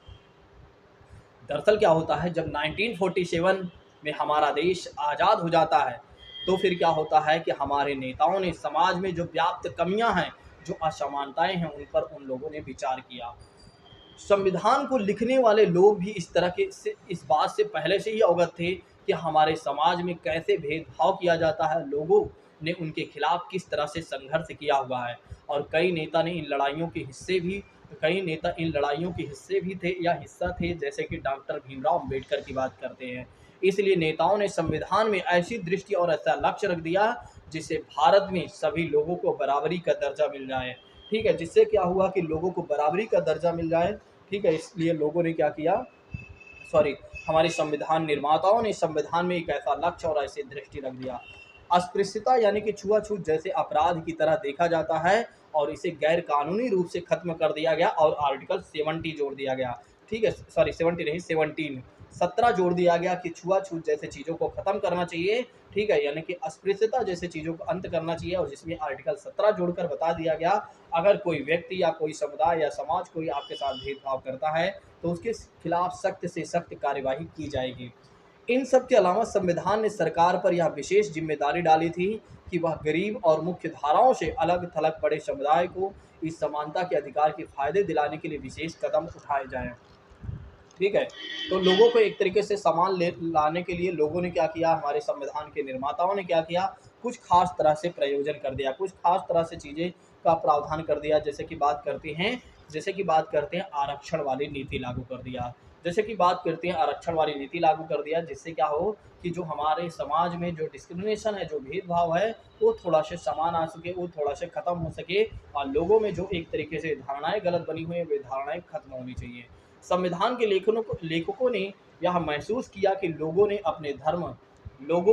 दरअसल क्या होता है, जब 1947 में हमारा देश आज़ाद हो जाता है, तो फिर क्या होता है कि हमारे नेताओं ने समाज में जो व्याप्त कमियां हैं, जो असमानताएं हैं, उन पर उन लोगों ने विचार किया। संविधान को लिखने वाले लोग भी इस तरह के से इस बात से पहले से ही अवगत थे कि हमारे समाज में कैसे भेदभाव किया जाता है, लोगों ने उनके खिलाफ किस तरह से संघर्ष किया हुआ है। और कई नेता इन लड़ाइयों के हिस्से भी थे या हिस्सा थे, जैसे कि डॉक्टर भीमराव अंबेडकर की बात करते हैं। इसलिए नेताओं ने संविधान में ऐसी दृष्टि और ऐसा लक्ष्य रख दिया जिससे भारत में सभी लोगों को बराबरी का दर्जा मिल जाए। ठीक है, जिससे क्या हुआ कि लोगों को बराबरी का दर्जा मिल जाए। ठीक है, इसलिए लोगों ने क्या किया, सॉरी, हमारे संविधान निर्माताओं ने संविधान में एक ऐसा लक्ष्य और ऐसी दृष्टि रख दिया। अस्पृश्यता यानी कि छुआछूत जैसे अपराध की तरह देखा जाता है, और इसे गैर कानूनी रूप से खत्म कर दिया गया और आर्टिकल 70 जोड़ दिया गया। ठीक है, सॉरी 70 नहीं, 17 जोड़ दिया गया कि छुआछूत जैसे चीज़ों को खत्म करना चाहिए। ठीक है, यानी कि अस्पृश्यता जैसे चीज़ों को अंत करना चाहिए, और जिसमें आर्टिकल 17 जोड़कर बता दिया गया, अगर कोई व्यक्ति या कोई समुदाय या समाज कोई आपके साथ भेदभाव करता है तो उसके खिलाफ सख्त से सख्त कार्यवाही की जाएगी। इन सब के अलावा संविधान ने सरकार पर यह विशेष जिम्मेदारी डाली थी कि वह गरीब और मुख्य धाराओं से अलग थलग पड़े समुदाय को इस समानता के अधिकार के फायदे दिलाने के लिए विशेष कदम उठाए जाएं। ठीक है, तो लोगों को एक तरीके से सामान ले लाने के लिए लोगों ने क्या किया, हमारे संविधान के निर्माताओं ने क्या किया, कुछ खास तरह से प्रयोजन कर दिया, कुछ खास तरह से चीज़ें का प्रावधान कर दिया। जैसे कि बात करते हैं आरक्षण वाली नीति लागू कर दिया। जैसे कि बात करते हैं आरक्षण वाली नीति लागू कर दिया, जिससे क्या हो कि जो हमारे समाज में जो डिस्क्रिमिनेशन है, जो भेदभाव है, वो थोड़ा से समान आ सके, वो थोड़ा से खत्म हो सके, और लोगों में जो एक तरीके से धारणाएं गलत बनी हुई हैं, वे धारणाएं खत्म होनी चाहिए। संविधान के लेखकों ने यह महसूस किया कि लोगों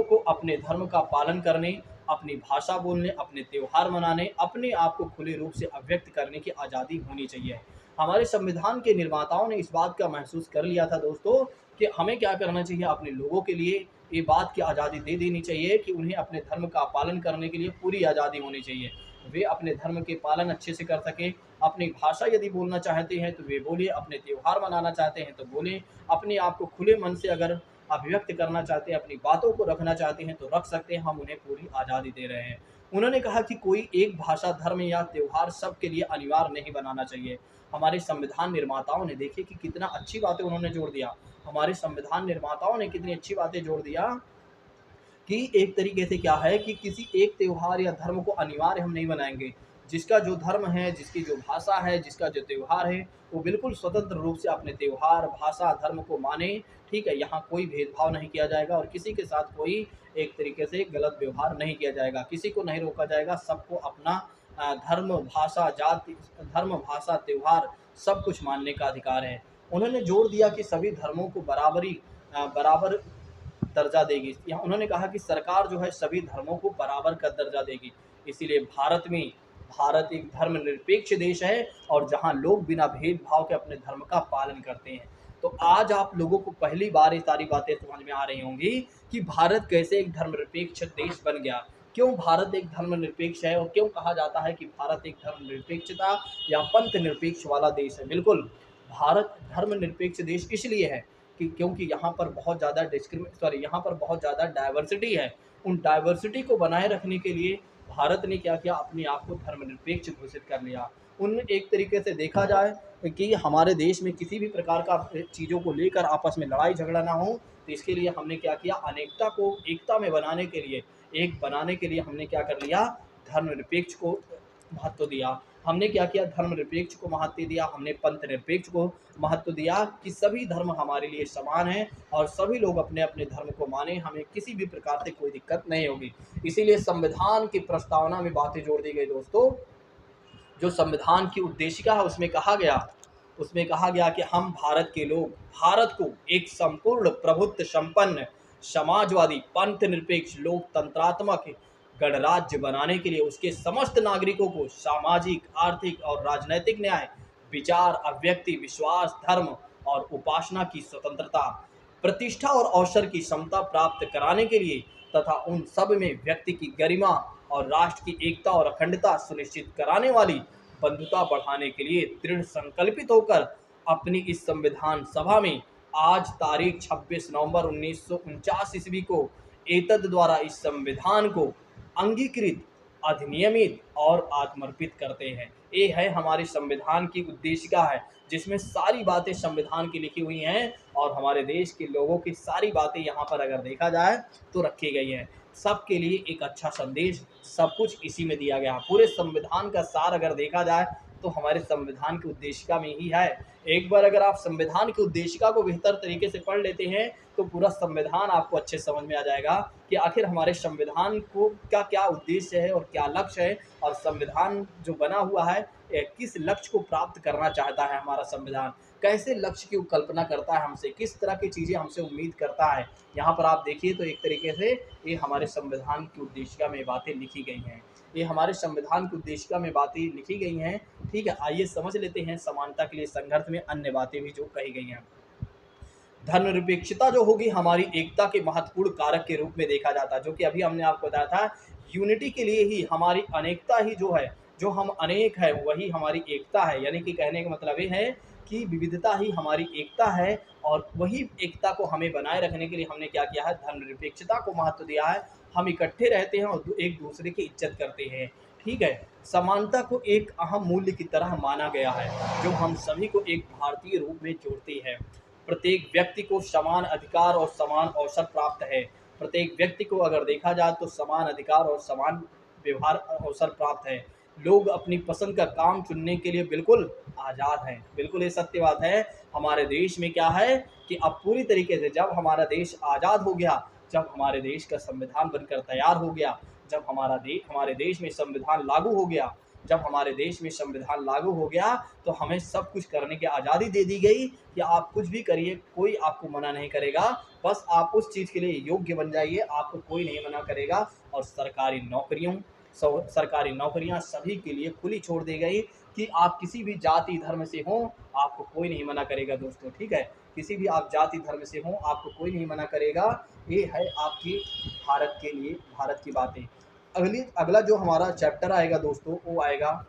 को अपने धर्म का पालन करने, अपनी भाषा बोलने, अपने त्यौहार मनाने, अपने आप को खुले रूप से अभिव्यक्त करने की आज़ादी होनी चाहिए। हमारे संविधान के निर्माताओं ने इस बात का महसूस कर लिया था दोस्तों कि हमें क्या करना चाहिए, अपने लोगों के लिए ये बात की आज़ादी दे देनी चाहिए कि उन्हें अपने धर्म का पालन करने के लिए पूरी आज़ादी होनी चाहिए। वे अपने धर्म के पालन अच्छे से कर सकें, अपनी भाषा यदि बोलना चाहते हैं तो वे बोलिए, अपने त्यौहार मनाना चाहते हैं तो बोलें, अपने आप को खुले मन से अगर अभिव्यक्त करना चाहते हैं, अपनी बातों को रखना चाहते हैं तो रख सकते हैं, हम उन्हें पूरी आज़ादी दे रहे हैं। उन्होंने कहा कि कोई एक भाषा, धर्म या त्यौहार सबके लिए अनिवार्य नहीं बनाना चाहिए। हमारे संविधान निर्माताओं ने, देखिए कि कितना अच्छी बातें उन्होंने जोड़ दिया, हमारे संविधान निर्माताओं ने कितनी अच्छी बातें जोड़ दिया कि एक तरीके से क्या है कि किसी एक त्यौहार या धर्म को अनिवार्य हम नहीं बनाएंगे। जिसका जो धर्म है, जिसकी जो भाषा है, जिसका जो त्यौहार है, वो बिल्कुल स्वतंत्र रूप से अपने त्यौहार, भाषा, धर्म को माने। ठीक है, यहाँ कोई भेदभाव नहीं किया जाएगा और किसी के साथ कोई एक तरीके से गलत व्यवहार नहीं किया जाएगा, किसी को नहीं रोका जाएगा। सबको अपना धर्म, भाषा, जाति, धर्म, भाषा, त्यौहार सब कुछ मानने का अधिकार है। उन्होंने जोर दिया कि सभी धर्मों को बराबर दर्जा देगी। यहाँ उन्होंने कहा कि सरकार जो है सभी धर्मों को बराबर का दर्जा देगी। इसीलिए भारत एक धर्मनिरपेक्ष देश है, और जहाँ लोग बिना भेदभाव के अपने धर्म का पालन करते हैं। तो आज आप लोगों को पहली बार ये सारी बातें समझ में आ रही होंगी कि भारत कैसे एक धर्मनिरपेक्ष देश बन गया। क्यों भारत एक धर्मनिरपेक्ष है और क्यों कहा जाता है कि भारत एक धर्मनिरपेक्षता या पंथ निरपेक्ष वाला देश है। बिल्कुल, भारत धर्मनिरपेक्ष देश इसलिए है कि क्योंकि यहाँ पर बहुत ज़्यादा यहाँ पर बहुत ज़्यादा डाइवर्सिटी है। उन डाइवर्सिटी को बनाए रखने के लिए भारत ने क्या किया, अपने आप को धर्मनिरपेक्ष घोषित कर लिया। उन एक तरीके से देखा जाए कि हमारे देश में किसी भी प्रकार का चीज़ों को लेकर आपस में लड़ाई झगड़ा ना हो, तो इसके लिए हमने क्या किया, अनेकता को एकता में बनाने के लिए, एक बनाने के लिए हमने क्या कर लिया, धर्मनिरपेक्ष को महत्व दिया। हमने क्या किया, धर्मनिरपेक्ष को महत्व दिया, हमने पंथ निरपेक्ष को महत्व दिया कि सभी धर्म हमारे लिए समान हैं और सभी लोग अपने अपने धर्म को माने, हमें किसी भी प्रकार से कोई दिक्कत नहीं होगी। इसीलिए संविधान की प्रस्तावना में बातें जोड़ दी गई दोस्तों। जो संविधान की उद्देशिका है उसमें कहा गया कि हम भारत के लोग भारत को एक संपूर्ण प्रभुत्व संपन्न समाजवादी पंथ निरपेक्ष लोकतंत्रात्मक गणराज्य बनाने के लिए उसके समस्त नागरिकों को सामाजिक, आर्थिक और राजनैतिक न्याय, विचार, अभिव्यक्ति, विश्वास, धर्म और उपासना की स्वतंत्रता, प्रतिष्ठा और अवसर की क्षमता प्राप्त कराने के लिए तथा उन सब में व्यक्ति की गरिमा और राष्ट्र की एकता और अखंडता सुनिश्चित कराने वाली बंधुता बढ़ाने के लिए दृढ़ संकल्पित होकर अपनी इस संविधान सभा में आज तारीख 26 नवंबर 1949 ईस्वी को एतद द्वारा इस संविधान को अंगीकृत, अधिनियमित और आत्मर्पित करते हैं। ये है हमारे संविधान की उद्देशिका है, जिसमें सारी बातें संविधान की लिखी हुई हैं और हमारे देश के लोगों की सारी बातें यहाँ पर अगर देखा जाए तो रखी गई हैं। सबके लिए एक अच्छा संदेश, सब कुछ इसी में दिया गया। पूरे संविधान का सार अगर देखा जाए तो हमारे संविधान की उद्देशिका में ही है। एक बार अगर आप संविधान की उद्देशिका को बेहतर तरीके से पढ़ लेते हैं तो पूरा संविधान आपको अच्छे समझ में आ जाएगा कि आखिर हमारे संविधान को का क्या उद्देश्य है और क्या लक्ष्य है, और संविधान जो बना हुआ है किस लक्ष्य को प्राप्त करना चाहता है। हमारा संविधान कैसे लक्ष्य की कल्पना करता है, हमसे किस तरह की चीज़ें हमसे उम्मीद करता है। यहाँ पर आप देखिए तो एक तरीके से ये हमारे संविधान की उद्देशिका में बातें लिखी गई हैं। ये हमारे संविधान की उद्देशिका में बातें लिखी गई हैं। ठीक है, आइए समझ लेते हैं समानता के लिए संघर्ष में अन्य बातें भी जो कही गई हैं। धर्मनिरपेक्षता जो होगी हमारी एकता के महत्वपूर्ण कारक के रूप में देखा जाता है, जो कि अभी हमने आपको बताया था। यूनिटी के लिए ही हमारी अनेकता ही जो है, जो हम अनेक है वही हमारी एकता है। यानी कि कहने का मतलब ये है कि विविधता ही हमारी एकता है और वही एकता को हमें बनाए रखने के लिए हमने क्या किया है, धर्मनिरपेक्षता को महत्व दिया है। हम इकट्ठे रहते हैं और एक दूसरे की इज्जत करते हैं। ठीक है, समानता को एक अहम मूल्य की तरह माना गया है, जो हम सभी को एक भारतीय रूप में जोड़ती है। प्रत्येक व्यक्ति को समान अधिकार और समान अवसर प्राप्त है। प्रत्येक व्यक्ति को अगर देखा जाए तो समान अधिकार और समान व्यवहार अवसर प्राप्त है। लोग अपनी पसंद का काम चुनने के लिए बिल्कुल आज़ाद हैं। बिल्कुल ये सत्य बात है। हमारे देश में क्या है कि अब पूरी तरीके से जब हमारा देश आज़ाद हो गया, जब हमारे देश का संविधान बनकर तैयार हो गया, जब हमारे देश में संविधान लागू हो गया, जब हमारे देश में संविधान लागू हो गया तो हमें सब कुछ करने की आज़ादी दे दी गई कि आप कुछ भी करिए, कोई आपको मना नहीं करेगा। बस आप उस चीज़ के लिए योग्य बन जाइए, आपको कोई नहीं मना करेगा। और सरकारी नौकरियां सभी के लिए खुली छोड़ दी गई कि आप किसी भी जाति धर्म से हों, आपको कोई नहीं मना करेगा दोस्तों। ठीक है, किसी भी आप जाति धर्म से हों, आपको कोई नहीं मना करेगा। ये है आपकी भारत के लिए भारत की बातें। अगला जो हमारा चैप्टर आएगा दोस्तों वो आएगा,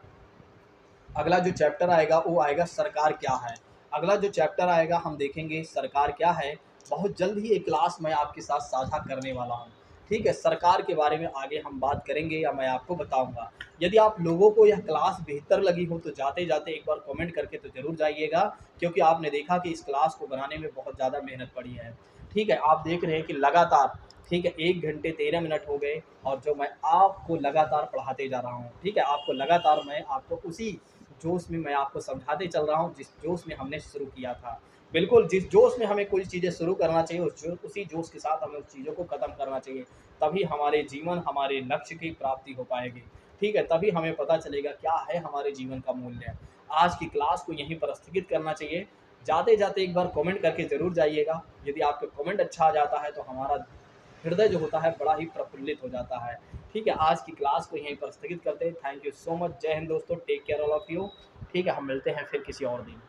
अगला जो चैप्टर आएगा वो आएगा सरकार क्या है। अगला जो चैप्टर आएगा हम देखेंगे सरकार क्या है। बहुत जल्द ही एक क्लास मैं आपके साथ साझा करने वाला हूँ। ठीक है, सरकार के बारे में आगे हम बात करेंगे या मैं आपको बताऊंगा। यदि आप लोगों को यह क्लास बेहतर लगी हो तो जाते जाते एक बार कमेंट करके तो ज़रूर जाइएगा, क्योंकि आपने देखा कि इस क्लास को बनाने में बहुत ज़्यादा मेहनत पड़ी है। ठीक है, आप देख रहे हैं कि लगातार, ठीक है, 1 घंटे 13 मिनट हो गए और जो मैं आपको लगातार पढ़ाते जा रहा हूँ। ठीक है, आपको लगातार मैं आपको उसी जोश में मैं आपको समझाते चल रहा हूँ जिस जोश में हमने शुरू किया था। बिल्कुल जिस जोश में हमें कोई चीज़ें शुरू करना चाहिए उसी जोश के साथ हमें उस चीज़ों को ख़त्म करना चाहिए। तभी हमारे जीवन, हमारे लक्ष्य की प्राप्ति हो पाएगी। ठीक है, तभी हमें पता चलेगा क्या है हमारे जीवन का मूल्य। आज की क्लास को यहीं पर स्थगित करना चाहिए। जाते जाते एक बार कमेंट करके ज़रूर जाइएगा। यदि आपका कमेंट अच्छा आ जाता है तो हमारा हृदय जो होता है बड़ा ही प्रफुल्लित हो जाता है। ठीक है, आज की क्लास को यहीं पर स्थगित करते हैं। Thank you so much. जय हिंद दोस्तों, take care all of you. ठीक है, हम मिलते हैं फिर किसी और दिन।